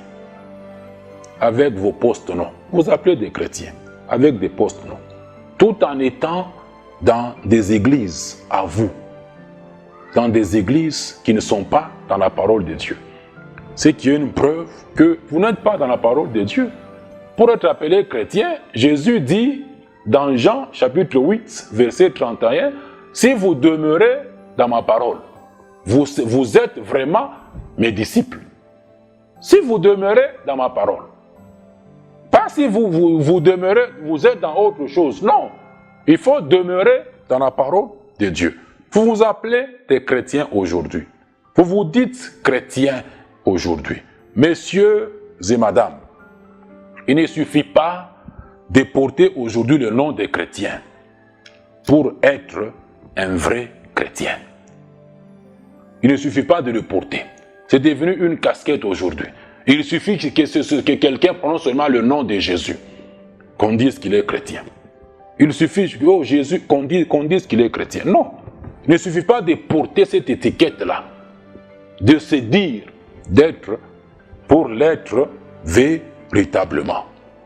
avec vos post-noms. Vous appelez des chrétiens avec des post-noms, tout en étant dans des églises à vous, dans des églises qui ne sont pas dans la parole de Dieu. C'est qui est une preuve que vous n'êtes pas dans la parole de Dieu. pour être appelé chrétien, Jésus dit dans Jean chapitre 8, verset 31, « Si vous demeurez dans ma parole, vous êtes vraiment mes disciples. » Si vous demeurez dans ma parole. Pas si vous demeurez, vous êtes dans autre chose. Non. Il faut demeurer dans la parole de Dieu. Vous vous appelez des chrétiens aujourd'hui. Vous vous dites chrétiens aujourd'hui. Messieurs et madame, il ne suffit pas de porter aujourd'hui le nom des chrétiens pour être un vrai chrétien. Il ne suffit pas de le porter. C'est devenu une casquette aujourd'hui. Il suffit que quelqu'un prononce seulement le nom de Jésus, qu'on dise qu'il est chrétien. Il suffit oh Jésus, qu'on dise qu'il est chrétien. Non, il ne suffit pas de porter cette étiquette-là, de se dire d'être pour l'être véritablement.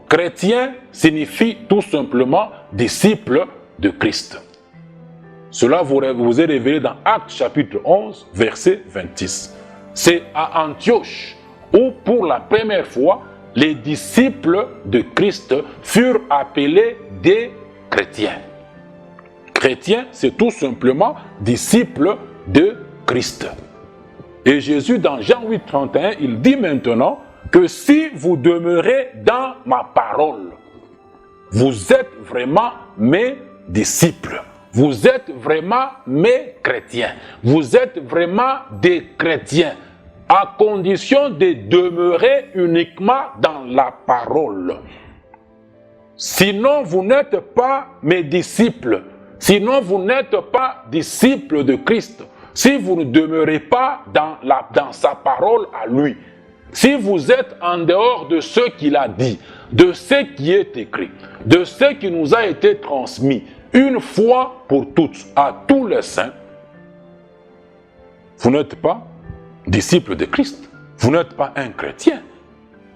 Chrétien signifie tout simplement disciple de Christ. Cela vous est révélé dans Actes chapitre 11, verset 26. C'est à Antioche où pour la première fois, les disciples de Christ furent appelés des chrétiens. Chrétien, c'est tout simplement disciple de Christ. Et Jésus, dans Jean 8, 31, il dit maintenant que si vous demeurez dans ma parole, vous êtes vraiment mes disciples. Vous êtes vraiment mes chrétiens. Vous êtes vraiment des chrétiens, à condition de demeurer uniquement dans la parole. Sinon, vous n'êtes pas mes disciples. Sinon, vous n'êtes pas disciples de Christ. Si vous ne demeurez pas dans sa parole à lui. Si vous êtes en dehors de ce qu'il a dit, de ce qui est écrit, de ce qui nous a été transmis, une fois pour toutes, à tous les saints, vous n'êtes pas disciple de Christ. Vous n'êtes pas un chrétien.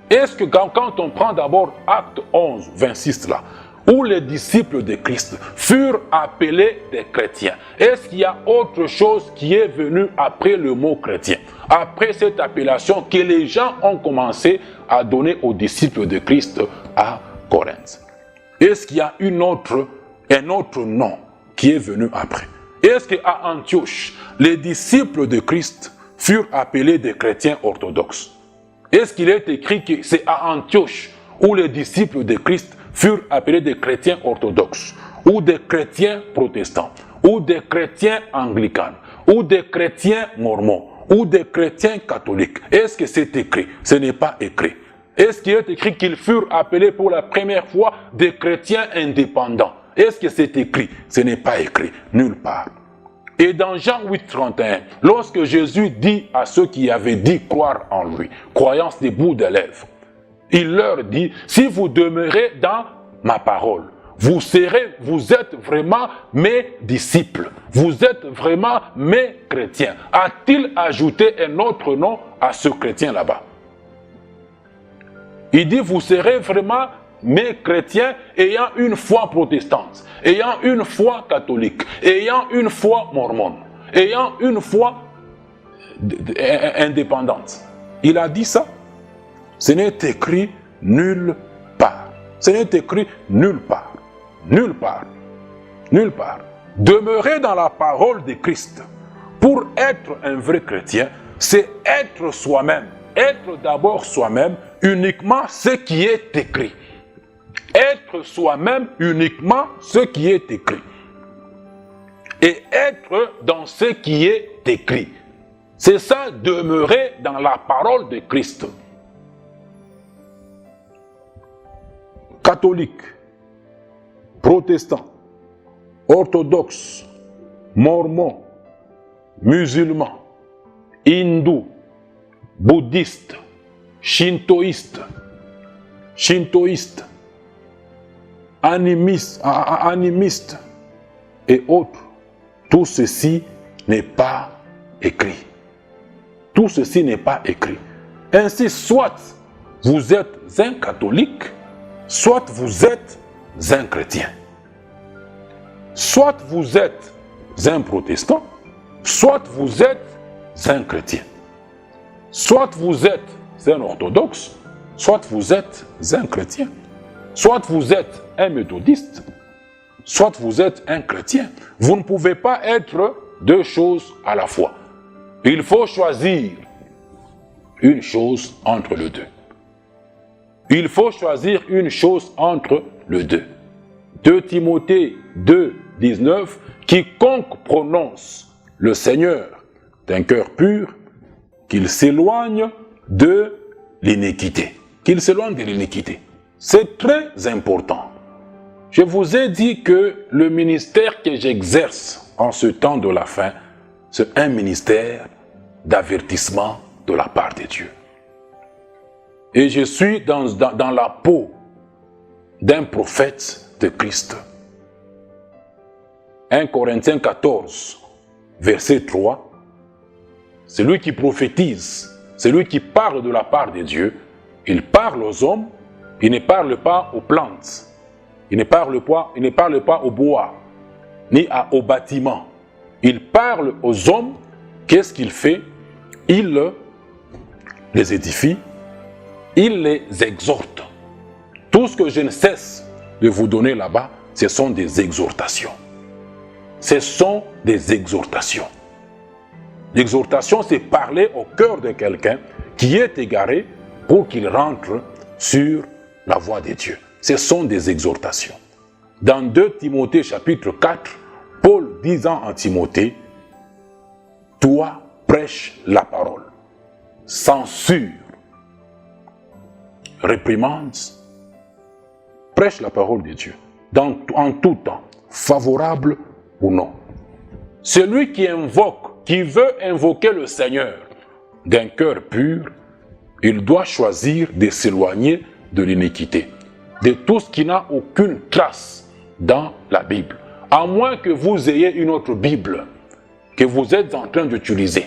Est-ce que quand on prend d'abord Acte 11, 26 là, où les disciples de Christ furent appelés des chrétiens, est-ce qu'il y a autre chose qui est venu après le mot chrétien? Après cette appellation que les gens ont commencé à donner aux disciples de Christ à Corinthe. Est-ce qu'il y a un autre nom qui est venu après? Est-ce qu'à Antioche, les disciples de Christ furent appelés des chrétiens orthodoxes? Est-ce qu'il est écrit que c'est à Antioche où les disciples de Christ furent appelés des chrétiens orthodoxes, ou des chrétiens protestants, ou des chrétiens anglicans, ou des chrétiens mormons, ou des chrétiens catholiques? Est-ce que c'est écrit? Ce n'est pas écrit. Est-ce qu'il est écrit qu'ils furent appelés pour la première fois des chrétiens indépendants? Est-ce que c'est écrit? Ce n'est pas écrit, nulle part. Et dans Jean 8, 31, lorsque Jésus dit à ceux qui avaient dit croire en lui, croyance des bouts de lèvres, il leur dit, si vous demeurez dans ma parole, vous êtes vraiment mes disciples, vous êtes vraiment mes chrétiens. A-t-il ajouté un autre nom à ce chrétien là-bas? Il dit, vous serez vraiment mes chrétiens ayant une foi protestante, ayant une foi catholique, ayant une foi mormone, ayant une foi indépendante. Il a dit ça. Ce n'est écrit nulle part. Ce n'est écrit nulle part. Nulle part. Nulle part. Demeurer dans la parole de Christ pour être un vrai chrétien, c'est être soi-même. Être d'abord soi-même uniquement ce qui est écrit. Être soi-même uniquement ce qui est écrit. Et être dans ce qui est écrit. C'est ça, demeurer dans la parole de Christ. Catholique, protestant, orthodoxe, mormon, musulman, hindou, bouddhiste, shintoïste, animiste et autres. Tout ceci n'est pas écrit. Tout ceci n'est pas écrit. Ainsi, soit vous êtes un catholique, soit vous êtes un chrétien. Soit vous êtes un protestant, soit vous êtes un chrétien. Soit vous êtes un orthodoxe, soit vous êtes un chrétien, soit vous êtes un méthodiste, soit vous êtes un chrétien. Vous ne pouvez pas être deux choses à la fois. Il faut choisir une chose entre les deux. Il faut choisir une chose entre les deux. 2 Timothée 2, 19, quiconque prononce le Seigneur d'un cœur pur, qu'il s'éloigne de l'iniquité. Qu'il s'éloigne de l'iniquité. C'est très important. Je vous ai dit que le ministère que j'exerce en ce temps de la fin, c'est un ministère d'avertissement de la part de Dieu. Et je suis dans la peau d'un prophète de Christ. 1 Corinthiens 14, verset 3, c'est lui qui prophétise, c'est lui qui parle de la part de Dieu. Il parle aux hommes, il ne parle pas aux plantes, il ne parle pas au bois, ni aux bâtiments. Il parle aux hommes. Qu'est-ce qu'il fait? Il les édifie, il les exhorte. Tout ce que je ne cesse de vous donner là-bas, ce sont des exhortations. Ce sont des exhortations. L'exhortation, c'est parler au cœur de quelqu'un qui est égaré pour qu'il rentre sur la voie de Dieu. Ce sont des exhortations. Dans 2 Timothée chapitre 4, Paul disant à Timothée, « Toi, prêche la parole, censure, réprimande, prêche la parole de Dieu, en tout temps, favorable ou non. » Celui qui veut invoquer le Seigneur d'un cœur pur, il doit choisir de s'éloigner de l'iniquité, de tout ce qui n'a aucune trace dans la Bible. À moins que vous ayez une autre Bible que vous êtes en train d'utiliser,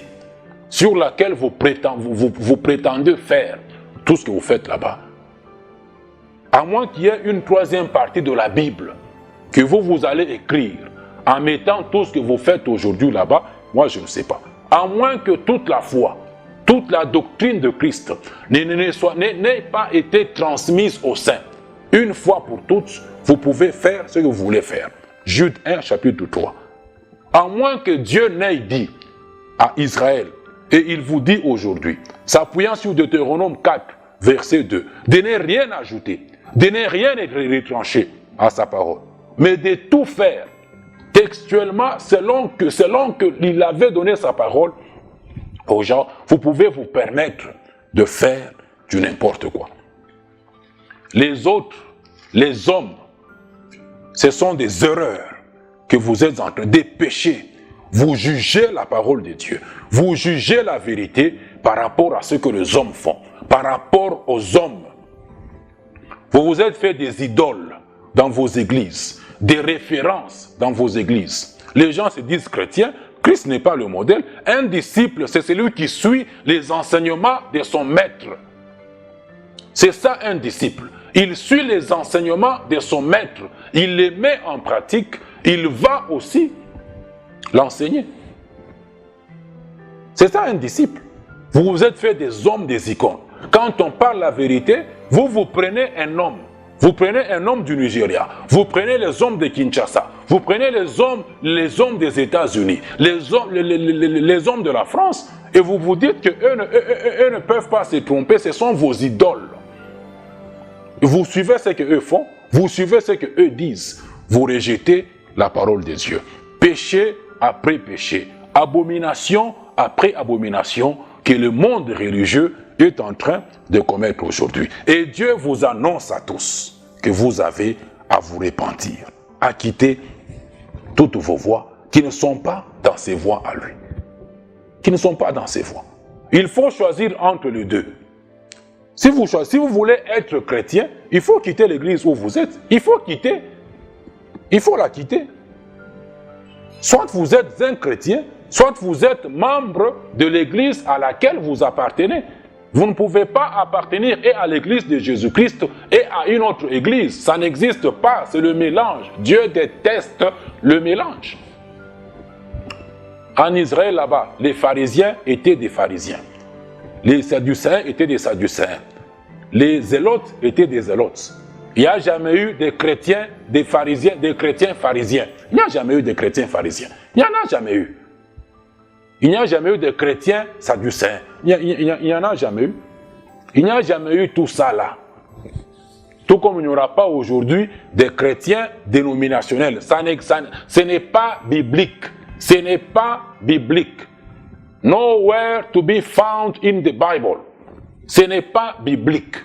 sur laquelle vous prétendez faire tout ce que vous faites là-bas. À moins qu'il y ait une troisième partie de la Bible que vous allez écrire en mettant tout ce que vous faites aujourd'hui là-bas, moi je ne sais pas. À moins que toute la foi, toute la doctrine de Christ n'ait pas été transmise aux saints. Une fois pour toutes, vous pouvez faire ce que vous voulez faire. Jude 1, chapitre 3. À moins que Dieu n'ait dit à Israël, et il vous dit aujourd'hui, s'appuyant sur Deutéronome 4, verset 2, de ne rien ajouter, de ne rien retrancher à sa parole, mais de tout faire textuellement selon qu'il avait donné sa parole aux gens. Vous pouvez vous permettre de faire du n'importe quoi. Les autres, les hommes, ce sont des erreurs que vous êtes en train de pécher. Vous jugez la parole de Dieu. Vous jugez la vérité par rapport à ce que les hommes font, par rapport aux hommes. Vous vous êtes fait des idoles dans vos églises, des références dans vos églises. Les gens se disent chrétiens. Christ n'est pas le modèle. Un disciple, c'est celui qui suit les enseignements de son maître. C'est ça un disciple. Il suit les enseignements de son maître. Il les met en pratique. Il va aussi l'enseigner. C'est ça un disciple. Vous vous êtes fait des hommes, des icônes. Quand on parle la vérité, vous prenez un homme. Vous prenez un homme du Nigeria. Vous prenez les hommes de Kinshasa. Vous prenez les hommes des États-Unis. Les hommes de la France. Et vous vous dites qu'eux ne peuvent pas se tromper. Ce sont vos idoles. Vous suivez ce qu'eux font. Vous suivez ce qu'eux disent. Vous rejetez la parole de Dieu. Péché après péché. Abomination après abomination que le monde religieux est en train de commettre aujourd'hui. Et Dieu vous annonce à tous que vous avez à vous repentir, à quitter toutes vos voies qui ne sont pas dans ses voies à lui. Qui ne sont pas dans ses voies. Il faut choisir entre les deux. Si vous voulez être chrétien, il faut quitter l'église où vous êtes. Il faut quitter. Il faut la quitter. Soit vous êtes un chrétien, soit vous êtes membre de l'église à laquelle vous appartenez. Vous ne pouvez pas appartenir et à l'église de Jésus-Christ et à une autre église. Ça n'existe pas, c'est le mélange. Dieu déteste le mélange. En Israël, là-bas, les pharisiens étaient des pharisiens. Les sadducéens étaient des sadducéens. les zélotes étaient des zélotes. Il n'y a jamais eu de chrétiens, des pharisiens, des chrétiens pharisiens. Il n'y a jamais eu de chrétiens pharisiens. Il n'y en a jamais eu. Il n'y a jamais eu de chrétiens sadducéens. Il n'y en a jamais eu. Il n'y a jamais eu tout ça là. Tout comme il n'y aura pas aujourd'hui des chrétiens dénominationnels. Ce n'est pas biblique. Ce n'est pas biblique. Nowhere to be found in the Bible. Ce n'est pas biblique.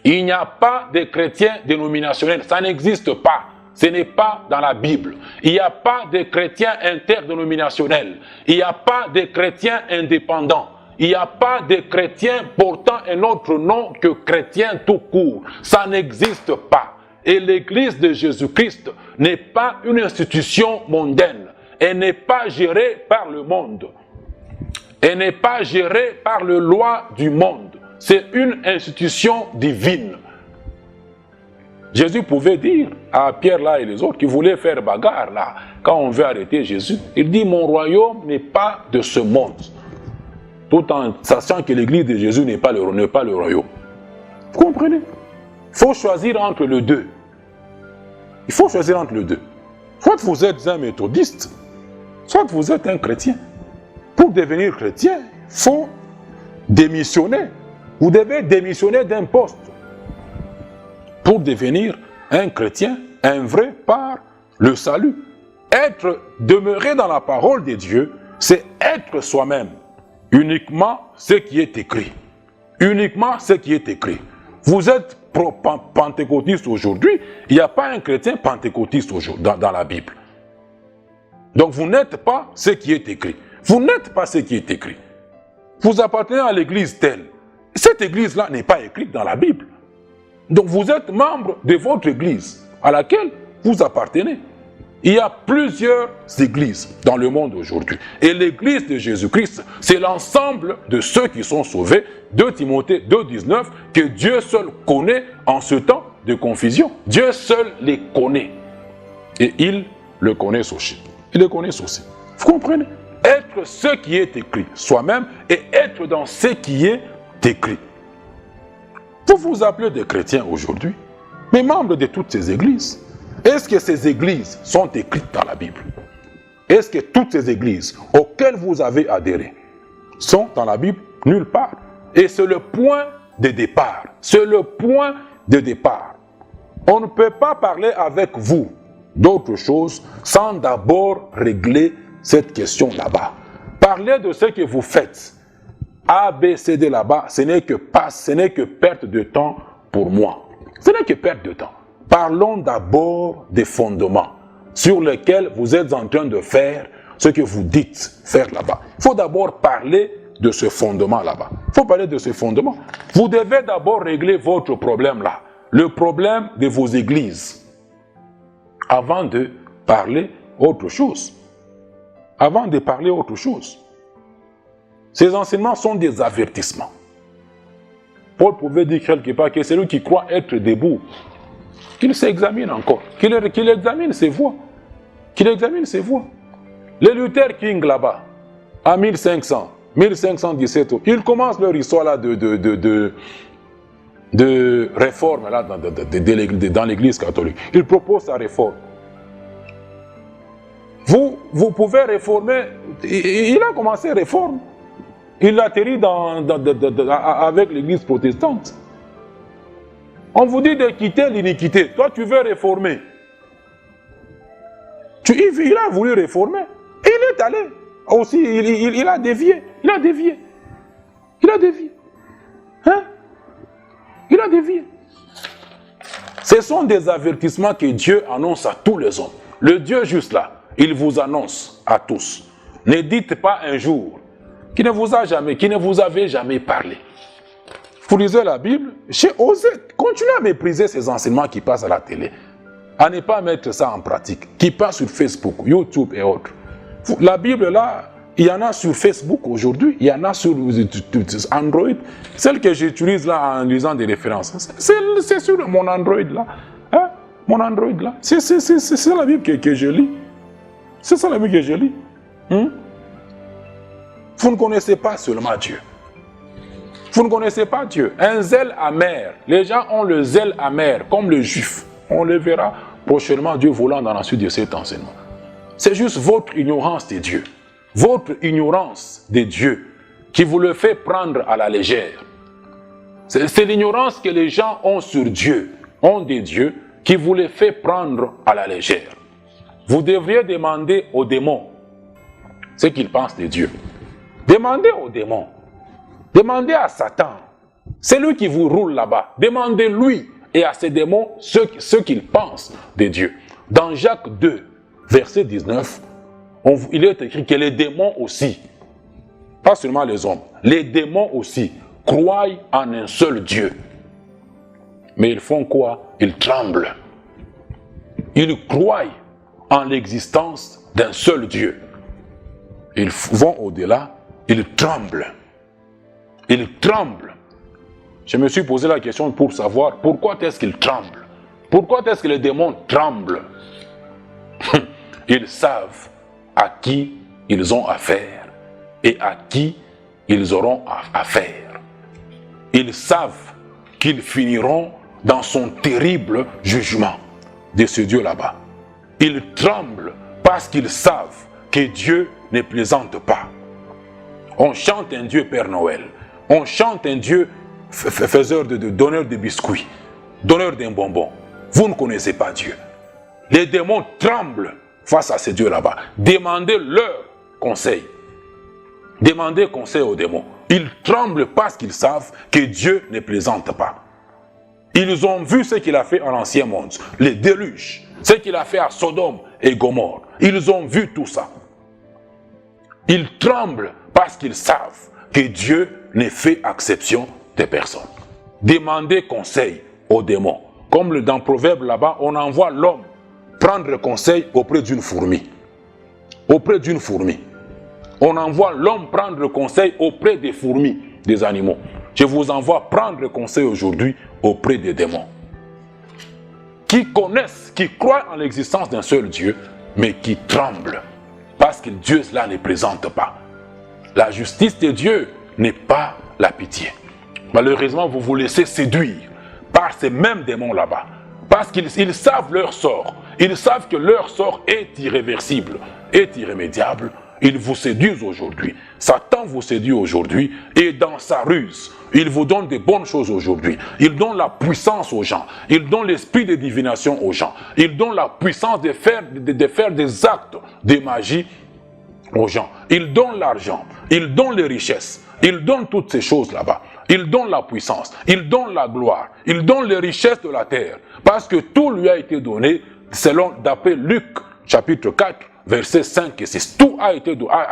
Il n'y a pas de chrétiens dénominationnels. Ça n'existe pas. Ce n'est pas dans la Bible. Il n'y a pas de chrétiens interdénominationnels. Il n'y a pas de chrétiens indépendants. Il n'y a pas de chrétiens portant un autre nom que chrétien tout court. Ça n'existe pas. Et l'Église de Jésus-Christ n'est pas une institution mondaine. Elle n'est pas gérée par le monde. Elle n'est pas gérée par les lois du monde. C'est une institution divine. Jésus pouvait dire à Pierre là et les autres qui voulaient faire bagarre là, quand on veut arrêter Jésus, il dit mon royaume n'est pas de ce monde. Tout en sachant que l'église de Jésus n'est pas le royaume. Vous comprenez? Il faut choisir entre les deux. Il faut choisir entre les deux. Soit vous êtes un méthodiste, soit vous êtes un chrétien. Pour devenir chrétien, il faut démissionner. Vous devez démissionner d'un poste. Pour devenir un chrétien, un vrai par le salut. Demeurer dans la parole de Dieu, c'est être soi-même. Uniquement ce qui est écrit. Uniquement ce qui est écrit. Vous êtes pentecôtiste aujourd'hui, il n'y a pas un chrétien pentecôtiste dans la Bible. Donc vous n'êtes pas ce qui est écrit. Vous n'êtes pas ce qui est écrit. Vous appartenez à l'église telle. Cette église-là n'est pas écrite dans la Bible. Donc vous êtes membre de votre église à laquelle vous appartenez. Il y a plusieurs églises dans le monde aujourd'hui. Et l'église de Jésus-Christ, c'est l'ensemble de ceux qui sont sauvés, 2 Timothée 2,19, que Dieu seul connaît en ce temps de confusion. Dieu seul les connaît. Et il le connaît aussi. Il le connaît aussi. Vous comprenez? Être ce qui est écrit soi-même et être dans ce qui est écrit. Vous vous appelez des chrétiens aujourd'hui, mais membres de toutes ces églises. Est-ce que ces églises sont écrites dans la Bible? Est-ce que toutes ces églises auxquelles vous avez adhéré sont dans la Bible? Nulle part. Et c'est le point de départ. C'est le point de départ. On ne peut pas parler avec vous d'autre chose sans d'abord régler cette question là-bas. Parler de ce que vous faites. A, B, C, D là-bas, ce n'est que perte de temps pour moi. Ce n'est que perte de temps. Parlons d'abord des fondements sur lesquels vous êtes en train de faire ce que vous dites faire là-bas. Il faut d'abord parler de ce fondement là-bas. Il faut parler de ce fondement. Vous devez d'abord régler votre problème là. Le problème de vos églises. Avant de parler autre chose. Avant de parler autre chose. Ces enseignements sont des avertissements. Paul pouvait dire quelque part que celui qui croit être debout, qu'il s'examine encore, qu'il examine ses voies. Qu'il examine ses voies. Les Luther King là-bas, en 1517, ils commencent leur histoire là de réforme là, dans l'église catholique. Ils proposent sa réforme. Vous pouvez réformer. Il a commencé réforme. Il atterrit avec l'église protestante. On vous dit de quitter l'iniquité. Toi, tu veux réformer. Il a voulu réformer. Et il est allé. Aussi, il a dévié. Il a dévié. Il a dévié. Hein? Il a dévié. Ce sont des avertissements que Dieu annonce à tous les hommes. Le Dieu juste là, il vous annonce à tous. Ne dites pas un jour qui ne vous avait jamais parlé. Vous lisez la Bible, continuez à mépriser ces enseignements qui passent à la télé, à ne pas mettre ça en pratique, qui passent sur Facebook, YouTube et autres. La Bible là, il y en a sur Facebook aujourd'hui, il y en a sur Android. Celle que j'utilise là en lisant des références, c'est sur mon Android là. Hein? Mon Android là. C'est la Bible que je lis. C'est ça la Bible que je lis. Vous ne connaissez pas seulement Dieu. Vous ne connaissez pas Dieu. Un zèle amer. Les gens ont le zèle amer, comme les Juifs. On le verra prochainement, Dieu voulant, dans la suite de cet enseignement. C'est juste votre ignorance de Dieu. Votre ignorance de Dieu qui vous le fait prendre à la légère. C'est l'ignorance que les gens ont sur Dieu, ont de Dieu, qui vous le fait prendre à la légère. Vous devriez demander aux démons ce qu'ils pensent de Dieu. Demandez aux démons. Demandez à Satan. C'est lui qui vous roule là-bas. Demandez-lui et à ces démons ce qu'ils pensent de Dieu. Dans Jacques 2, verset 19, il est écrit que les démons aussi, pas seulement les hommes, les démons aussi croient en un seul Dieu. Mais ils font quoi? Ils tremblent. Ils croient en l'existence d'un seul Dieu. Ils vont au-delà, ils tremblent. Ils tremblent. Je me suis posé la question pour savoir pourquoi est-ce qu'ils tremblent. Pourquoi est-ce que les démons tremblent? Ils savent à qui ils ont affaire et à qui ils auront affaire. Ils savent qu'ils finiront dans son terrible jugement de ce Dieu là-bas. Ils tremblent parce qu'ils savent que Dieu ne plaisante pas. On chante un Dieu Père Noël. On chante un Dieu faiseur donneur de biscuits, donneur d'un bonbon. Vous ne connaissez pas Dieu. Les démons tremblent face à ces dieux là-bas. Demandez leur conseil. Demandez conseil aux démons. Ils tremblent parce qu'ils savent que Dieu ne plaisante pas. Ils ont vu ce qu'il a fait en l'ancien monde, les déluges, ce qu'il a fait à Sodome et Gomorrhe. Ils ont vu tout ça. Ils tremblent parce qu'ils savent que Dieu ne fait exception des personnes. Demandez conseil aux démons. Comme dans Proverbe là-bas, on envoie l'homme prendre conseil auprès d'une fourmi. Auprès d'une fourmi. On envoie l'homme prendre conseil auprès des fourmis, des animaux. Je vous envoie prendre conseil aujourd'hui auprès des démons. Qui connaissent, qui croient en l'existence d'un seul Dieu, mais qui tremblent parce que Dieu cela ne présente pas. La justice de Dieu n'est pas la pitié. Malheureusement, vous vous laissez séduire par ces mêmes démons là-bas. Parce qu'ils savent leur sort. Ils savent que leur sort est irréversible, est irrémédiable. Ils vous séduisent aujourd'hui. Satan vous séduit aujourd'hui et dans sa ruse, il vous donne de bonnes choses aujourd'hui. Il donne la puissance aux gens. Il donne l'esprit de divination aux gens. Il donne la puissance de faire des actes de magie aux gens. Il donne l'argent. Il donne les richesses. Il donne toutes ces choses là-bas. Il donne la puissance. Il donne la gloire. Il donne les richesses de la terre. Parce que tout lui a été donné selon d'après Luc chapitre 4. Versets 5 et 6, tout a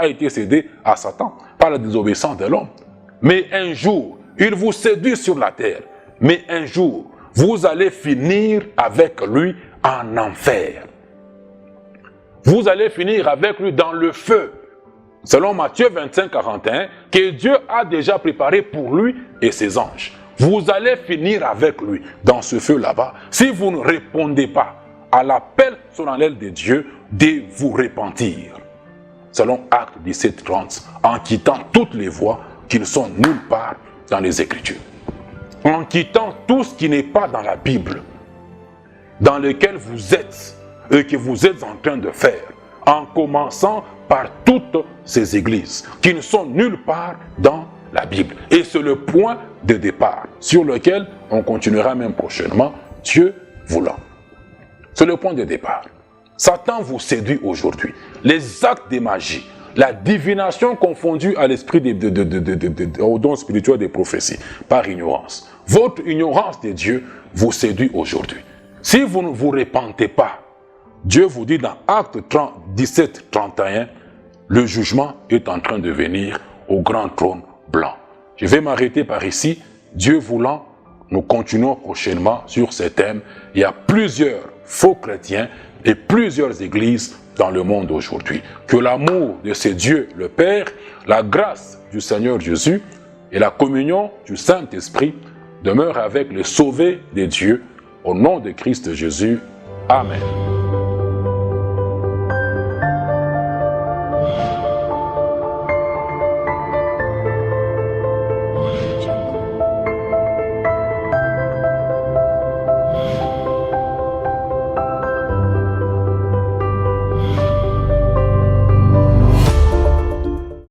été cédé à Satan par la désobéissance de l'homme. Mais un jour, il vous séduit sur la terre. Mais un jour, vous allez finir avec lui en enfer. Vous allez finir avec lui dans le feu. Selon Matthieu 25, 41, que Dieu a déjà préparé pour lui et ses anges. Vous allez finir avec lui dans ce feu là-bas si vous ne répondez pas à l'appel solennel de Dieu de vous repentir. Selon Actes 17, 30, en quittant toutes les voies qui ne sont nulle part dans les Écritures. En quittant tout ce qui n'est pas dans la Bible, dans lequel vous êtes et que vous êtes en train de faire, en commençant par toutes ces églises qui ne sont nulle part dans la Bible. Et c'est le point de départ sur lequel on continuera même prochainement, Dieu voulant. C'est le point de départ. Satan vous séduit aujourd'hui. Les actes de magie, la divination confondue à l'esprit aux dons spirituels des prophéties, par ignorance. Votre ignorance de Dieu vous séduit aujourd'hui. Si vous ne vous repentez pas, Dieu vous dit dans Actes 17, 31, le jugement est en train de venir au grand trône blanc. Je vais m'arrêter par ici. Dieu voulant, nous continuons prochainement sur ce thème. Il y a plusieurs faux chrétiens et plusieurs églises dans le monde aujourd'hui. Que l'amour de ce Dieu, le Père, la grâce du Seigneur Jésus et la communion du Saint-Esprit demeurent avec les sauvés de Dieu. Au nom de Christ Jésus. Amen.